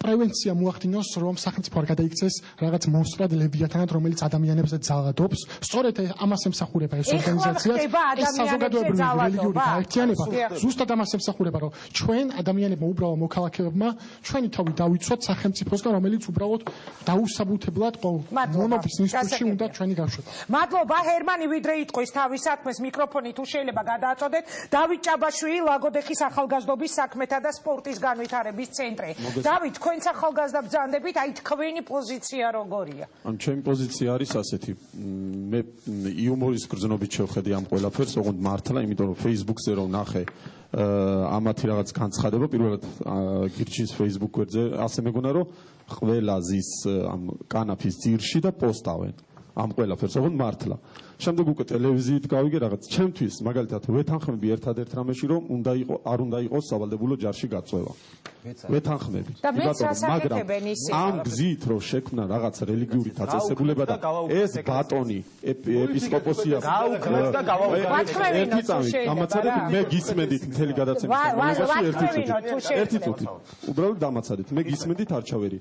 პრევენცია მოახდინოს, რომ სახელმწიფო არ გადაიქცეს რაღაც მონსტრად ლევიათანად, რომელიც ადამიანებზე ძალადობს. სწორედ ამას ემსახურება ეს ორგანიზაცია, ეს საზოგადოებრივი რელიგიური გაერთიანება, ზუსტად ამას ემსახურება, რომ ჩვენ ადამიანებმა უბრალოდ მოქალაქეებმა ჩვენი თავი დავიცვათ სახელმწიფოსგან, რომელიც უბრალოდ დაუსაბუთებლად მონობის ინსტიტუტში უნდა ჩვენი გაშვება. მადლობა, ჰერმანი ვიდრე იტყვის თავის საქმეს, მიკროფონი თუ შეიძლება გადააწოდეთ, დავით ჭაბაშვილი, ლაგოდეხის ახალგაზრდობის საქმეთა და სპორტის განვითარების ცენტრი. დავით, თქვენც ახალგაზრდა ბრძანდებით, აი თქვენი პოზიცია როგორია? ჩემი პოზიცია არის ასეთი. მე იუმორის გრძნობით შევხედე ამ ყველაფერს, ოღონდ მართლა, იმიტომ რომ Facebook-ზე რომ ნახე ამათი რაღაც განცხადება, პირველად გირჩის Facebook გვერდზე ასე მეგონა, რომ ყველა ზის ამ კანაფის ძირში და პოსტავენ ამ ყველაფერს, ოღონდ მართლა. შემდეგ უკვე ტელევიზიით გავიგე რაღაც ჩემთვის, მაგალითად, ვეთანხმები ერთადერთ რამეში, რომ არ უნდა იყოს სავალდებულო ჯარში გაწვევა. ვეთანხმები. მაგრამ ამ გზით რომ შექმნა რაღაც რელიგიური დაწესებულება და ეს ბატონი ეპისკოპოსია გაუქმეთ და გავაუქმეთ. დამაცადეთ, მე გისმენდით მთელი გადაცემის ერთი წუთი. უბრალოდ დამაცადეთ, მე გისმენდით არჩევერი.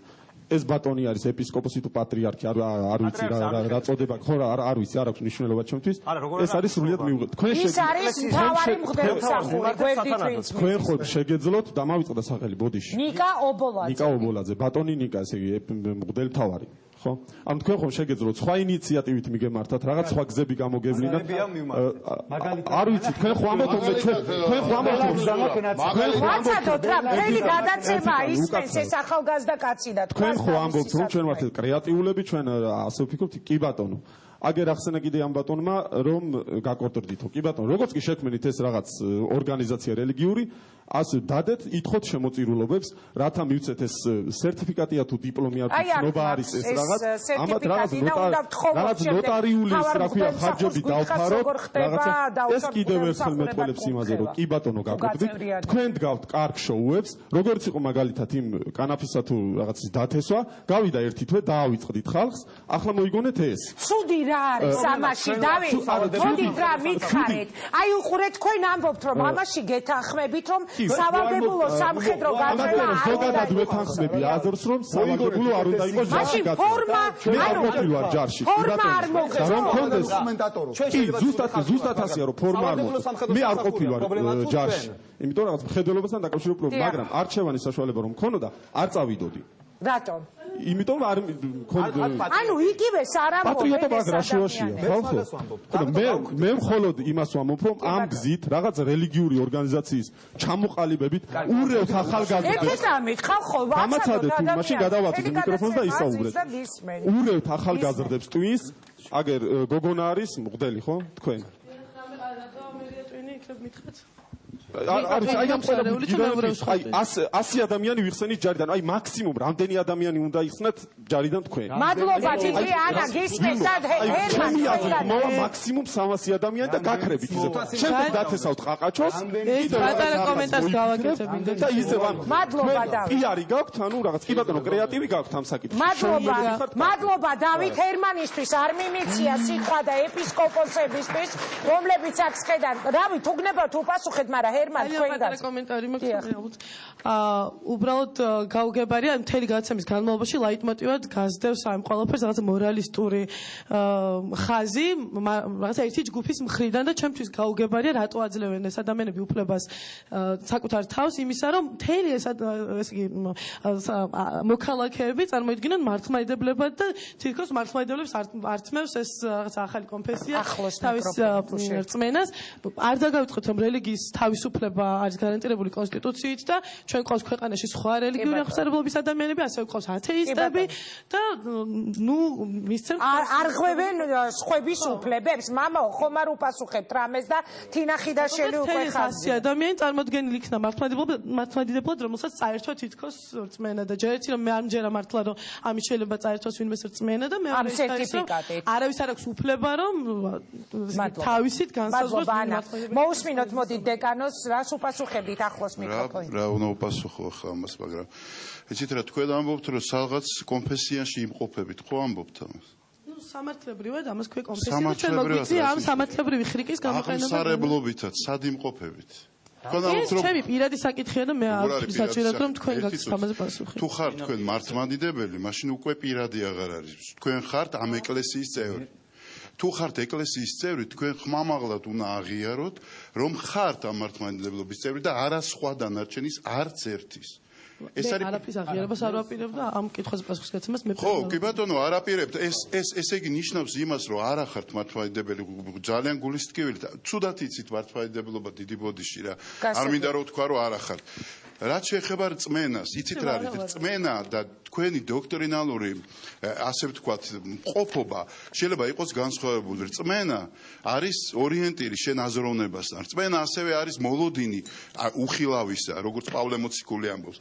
ეს ბატონი არის ეპისკოპოსი თუ პატრიარქი, არ ვიცი რა წოდება, ხო არ ვიცი, არ აქვს მნიშვნელობა ჩემთვის. ეს არის სრულიად მიუღეთ. თქვენ ის არის მთავარი მღვდელმსახური, გვერდით ვინც. თქვენ ხო შეგეძლოთ და მავიწყდა სახელი ბოდიში. ნიკა ობოლაძე. ნიკა ობოლაძე, ბატონი ნიკა, ესე იგი მღვდელმთავარი. ხო? ანუ თქვენ ხომ შეგეძლოთ სხვა ინიციატივით მიგემართათ, რაღაც სხვა გზები გამოგევლინათ. არ ვიცი, თქვენ ხო ამბობთ, თქვენ ხო ამბობთ, ვაცადოთ რა, მთელი გადაცემა ისმენს ეს ახალგაზრდა კაცი და თქვენ ხო ამბობთ, რომ ჩვენ ვართ კრეატიულები, ჩვენ ასე ვფიქრობთ, კი ბატონო. აგერ ახსენა კიდე ამ ბატონმა, რომ გაკორდრდითო. კი ბატონო, როგორც კი შექმნით ეს რაღაც ორგანიზაცია რელიგიური, ასე დადეთ, ითხოვთ შემოწირულობებს, რათა მივცეთ ეს სერტიფიკატია თუ დიპლომია თუ ცნობა არის ეს რაღაც, ამათ რაღაც ნოტარიული ეს რა ქვია ხარჯები დავფაროთ, რაღაცა ეს კიდევ ერთხელ მეტყველებს იმაზე, რომ კი ბატონო გაკორდრდით, თქვენ დგავთ კარგ შოუებს, როგორც იყო მაგალითად იმ კანაფისა თუ რაღაცის დათესვა, გავიდა ერთი თვე დაავიწყდით ხალხს, ახლა მოიგონეთ ეს. ცუდი რა არის ამაში, დავით? მოდით რა მითხარით. აი უყურეთ, თქვენ ამბობთ, რომ ამაში გეთანხმებით, რომ სავალდებულო სამხედრო გაწევა არ უნდა ზოგადად ვეთანხმები აზრს, რომ სავალდებულო არ უნდა იყოს ჯარში გაწევა. ფორმა არ მოხილვარ ჯარში. ფორმა არ მოგწევს. რომ კონდეს კი ზუსტად ასეა, რომ ფორმა არ მოგწევს. მე არ ყოფილვარ ჯარში. იმიტომ რაღაც მხედველობასთან დაკავშირებული, მაგრამ არჩევანის საშუალება რომ მქონოდა, არ წავიდოდი. რატომ? იმიტომ არ მქონდა. ანუ იგივეს არ ამბობ. პატრიოტობა გრაშუაშია, ხო? მე მხოლოდ იმას ვამბობ, რომ ამ გზით რაღაც რელიგიური ორგანიზაციის ჩამოყალიბებით ურევთ ახალგაზრდებს. ეს ამითხავ ხო? ამაცადეთ, მაშინ გადავაწყვეტ მიკროფონს და ისაუბრეთ. ურევთ ახალგაზრდებს ტვინს, აგერ გოგონა არის მღვდელი, ხო? თქვენ. აი ამ ყველა 100 ადამიანი ვიხსენით ჯარიდან, აი მაქსიმუმ რამდენი ადამიანი უნდა იხსნათ ჯარიდან თქვენ? მადლობა თითი ანა გისმენთ და ჰერმან მაქსიმუმ 300 ადამიანი და გაქრებით ისე. შემდეგ დათესავთ ყაყაჩოს, ეს პატარა კომენტარს გავაკეთებინდეთ და ისე ვამ. მადლობა დავით. პიარი გაქვთ, ანუ რაღაც კი ბატონო კრეატივი გაქვთ ამ საკითხში. მადლობა დავით ჰერმანისთვის, არ მიმიწია სიტყვა და ეპისკოპოსებისთვის, რომლებიც აქ შედან. რავი, თუ გნებავთ უპასუხეთ, მაგრამ ჰერმან თქვენგანს კომენტარი მაქვს. უბრალოდ გაუგებარია მთელი გადაცემის განმავლობაში ლაიტმოტივად გაზდევს ამ ყველაფერს რაღაც მორალისტური ხაზი, რაღაცა ერთი ჯგუფის მხრიდან და ჩემთვის გაუგებარია რატო აძლევენ ეს ადამიანები უფლებას საკუთარ თავს იმისა, რომ მთელი ეს იგი მოქალაქეები წარმოიდგინონ მართლმადიდებლებად და თითქოს მართლმადიდებლებს ართმევს ეს რაღაცა ახალი კონფესია თავის რწმენას. არ დაგავიწყოთ, რომ რელიგიის თავისუფლება არის გარანტირებული კონსტიტუციით და ჩვენ ყავს ქვეყანაში სხვა რელიგიური აღმსარებლობის ადამიანები, ასევე ყავს ათეისტები და ნუ მისცემთ არღვევენ სხვების უფლებებს. მამაო, ხომ არ უპასუხებთ რამეს და თინახიდაშელი უკვე ხაზი. ადამიანი წარმოდგენილი იქნა მართლმადიდებლად, რომელსაც წაერთვა თითქოს რწმენა და ჯერ ერთი რომ მე არ მჯერა მართლა რომ ამით შეიძლება წაერთვას ვინმეს რწმენა და მეორე არავის არ აქვს უფლება რომ თავისით განსაზღვროს მართლმადიდებლად. მოусმინოთ მოდით დეკანოს რას უპასუხებთ ახლოს მიკროფონი. რა უნდა უპასუხო ახლა ამას, მაგრამ იცით რა თქვენ ამბობთ რომ რაღაც კონფესიაში იმყოფებით, ხო ამბობთ ამას? ნუ სამართლებრივად ამას ქვე კონფესია და ჩვენ მოგვიწია ამ სამართლებრივი ხრიკის გამოყენება. აღმსარებლობითაც სად იმყოფებით? თქვენ ამბობთ რომ ჩემი პირადი საკითხია და მე არ ვსაჭიროდ რომ თქვენ გაქვთ ამაზე პასუხი. თუ ხართ თქვენ მართლმადიდებელი, მაშინ უკვე პირადი აღარ არის. თქვენ ხართ ამ ეკლესიის წევრი. თუ ხართ ეკლესიის წევრი, თქვენ ხმამაღლად უნდა აღიაროთ, რომ ხართ ამ მართლმადიდებლობის წევრი და არა სხვა დანარჩენის არც ერთის. ეს არის არაფრის აღიარებას არ ვაპირებ და ამ კითხვაზე პასუხს გაცემას მე ხო, კი ბატონო, არაპირებთ. ესე იგი ნიშნავს იმას, რომ არა ხართ მართლმადიდებელი, ძალიან გულისტკივილი და ცუდად იცით მართლმადიდებლობა დიდი ბოდიში რა. არ მინდა რომ თქვა რომ არა ხართ. რაც შეეხება რწმენას, იცით რა არის? რწმენა და თქვენი დოქტრინალური, ასე ვთქვათ, მყოფობა შეიძლება იყოს განსხვავებული. რწმენა არის ორიენტირი შენ აზროვნებასთან. რწმენა ასევე არის მოლოდინი უხილავისა, როგორც პავლე მოციქული ამბობს.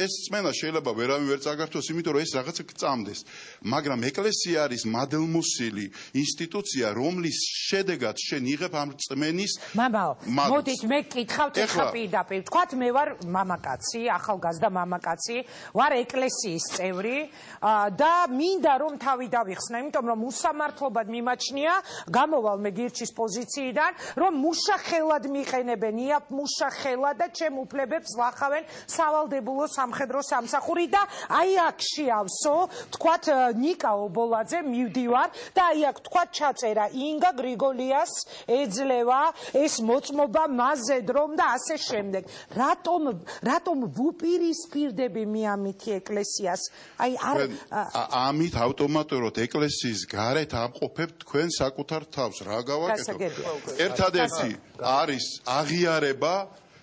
ეს რწმენა შეიძლება ვერავინ ვერ წაგართვას, იმიტომ რომ ეს რაღაცა გწამდეს. მაგრამ ეკლესია არის მადელმოსილი ინსტიტუცია, რომლის შედეგად შენ იღებ ამ რწმენის. მამაო, მოდით მე გკითხავთ ახლა პირდაპირ. თქვათ მე ვარ მამაკაცი, ახალგაზრდა მამაკაცი, ვარ ეკლესიის წევრი და მინდა რომ თავი დავიხსნა, იმიტომ რომ უსამართლობად მიმაჩნია, გამოვალ მე გირჩის პოზიციიდან, რომ მუშახელად მიყენებენ მუშახელად და ჩემ უფლებებს ლახავენ სავალდებულო სამხედრო სამსახური და აი აქ შეავსო, თქვათ ნიკა ობოლაძე მივდივარ და აი აქ თქვათ ჩაწერა ინგა გრიგოლიას ეძლევა ეს მოწმობა მასზე დრომ და ასე შემდეგ. რატომ ვუპირისპირდები მე ამითი ეკლესიას? აი ამით ავტომატურად ეკლესიის გარეთ ამყოფებთ თქვენ საკუთარ თავს. რა გავაკეთო? ერთადერთი არის აღიარება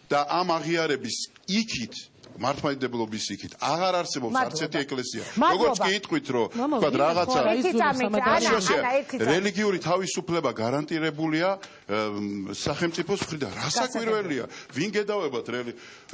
და ამ აღიარების იქით მართლმადიდებლობის იქით აღარ არსებობს არც ერთი ეკლესია. როგორც კი იტყვით, რომ თქვა რაღაცა რელიგიური თავისუფლება გარანტირებულია სახელმწიფოს მხრიდან. რა საკვირველია? ვინ გედავებათ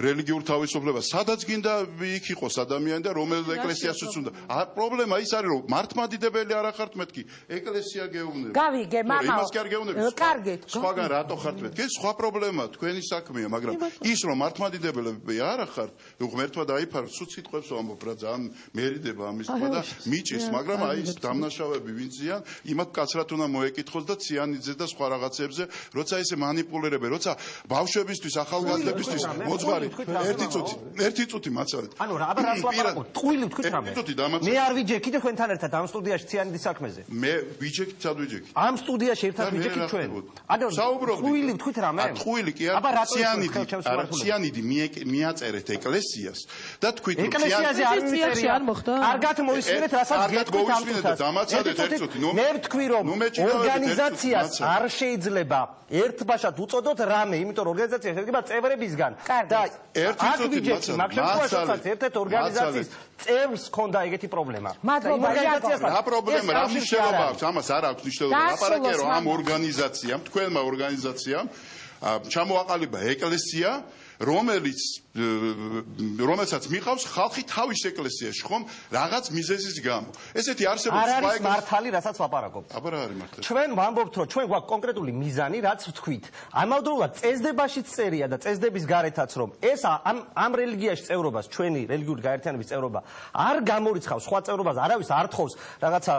რელიგიურ თავისუფლებას? სადაც გინდა იქ იყოს ადამიანი და რომელ ეკლესიასაც უნდა. პრობლემა ის არის, რომ მართლმადიდებელი არ ახართ მეთქი, ეკლესია გეუბნება. გავიგე, მამა. იმას კი არ გეუბნებით. კარგით. სხვაგან რატო ხართ მეთქი? ეს სხვა პრობლემაა, თქვენი საქმეა, მაგრამ ის რომ მართლმადიდებლები არ ახართ ღმერთმა დაიფარო, სულ სიტყვებს ვამბობ რა ძალიან მერიდება ამის თქვა და მიჭირს, მაგრამ აი ეს დამნაშავეები ვინც ზიან, იმათ კაცრად უნდა მოეკითხოს და ციანიძე და სხვა რაღაცებზე, როცა ესე манипуლირებენ, როცა ბავშვებისთვის, ახალგაზრდებისთვის მოძღვარი, ერთი წუთი მაცალეთ. ანუ რა აბა რას ლაპარაკობ? ტყუილი ვთქვით რამე. მე არ ვიჯექით თქვენთან ერთად ამ სტუდიაში ციანიძის საქმეზე. მე ვიჯექით, სად ვიჯექით? ამ სტუდიაში ერთად ვიჯექით ჩვენ. ანუ ტყუილი ვთქვით რამე? ტყუილი კი არა, ციანიდი მიაწერეთ ეკლესიას და თქვით რომ ეკლესიაზე არ მიწერია კარგად მოისმინეთ რასაც გეტყვით ამ თვალსაზრისით მე ვთქვი რომ ორგანიზაციას არ შეიძლება ერთბაშად უწოდოთ რამე იმიტომ რომ ორგანიზაცია შედგება წევრებისგან და ერთი წუთი მაგალითად ერთ-ერთ ორგანიზაციის წევრს ჰქონდა ეგეთი პრობლემა მადლობა რა პრობლემა რა მნიშვნელობა აქვს ამას არ აქვს მნიშვნელობა ლაპარაკია რომ ამ ორგანიზაციამ თქვენმა ორგანიზაციამ ჩამოაყალიბა ეკლესია რომელსაც მიყავს ხალხი თავის ეკლესიაში ხომ რაღაც მიზეზის გამო. ესეთი არსებობს სხვა ეკლესია. არ არის მართალი, რასაც ვაპარაკობთ. აბა რა არის მართალი? ჩვენ ვამბობთ, რომ ჩვენ გვაქვს კონკრეტული მიზანი, რაც ვთქვით. ამავდროულად წესდებაშიც წერია და წესდების გარეთაც რომ ეს ამ რელიგიაში წევრობას, ჩვენი რელიგიური გაერთიანების წევრობა არ გამორიცხავს სხვა წევრობას, არავის არ თხოვს რაღაცა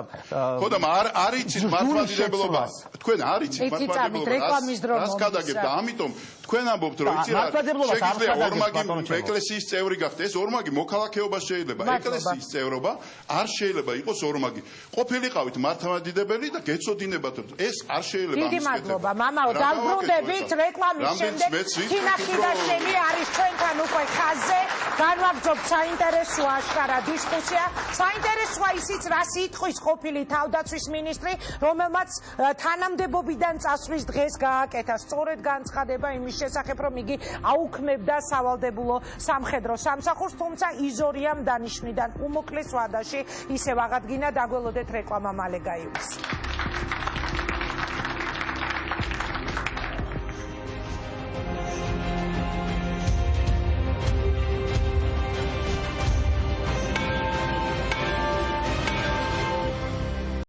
ხო და არ იცით მართლმადიდებლობა. თქვენ არ იცით მართლმადიდებლობა. რას გადაგებთ და ამიტომ თქვენ ამბობთ რომ იცი რა შეგიძლია ორმაგი ეკლესიის წევრი გახდე ეს ორმაგი მოქალაქეობა შეიძლება ეკლესიის წევრობა არ შეიძლება იყოს ორმაგი ყოფილიყავით მართლმადიდებელი და გეცოდინებათ ეს არ შეიძლება დიდი მადლობა მამაო დავბრუნდებით რეკლამის შემდეგ თინა ხიდაშელი არის ჩვენთან უკვე ხაზზე განვაგრძობთ საინტერესო აშკარა დისკუსია საინტერესოა ისიც რას იტყვის ყოფილი თავდაცვის მინისტრი რომელმაც თანამდებობიდან წასვლის დღეს გააკეთა სწორედ განცხადება იმის შესახებ რომ იგი აუქმებდა სავალდებულო სამხედრო სამსახურს თუმცა იზორიამ დანიშვნიდან უმოკლეს ვადაში ისევ აღადგინა დაგველოდეთ რეკლამა მალე გაივლეს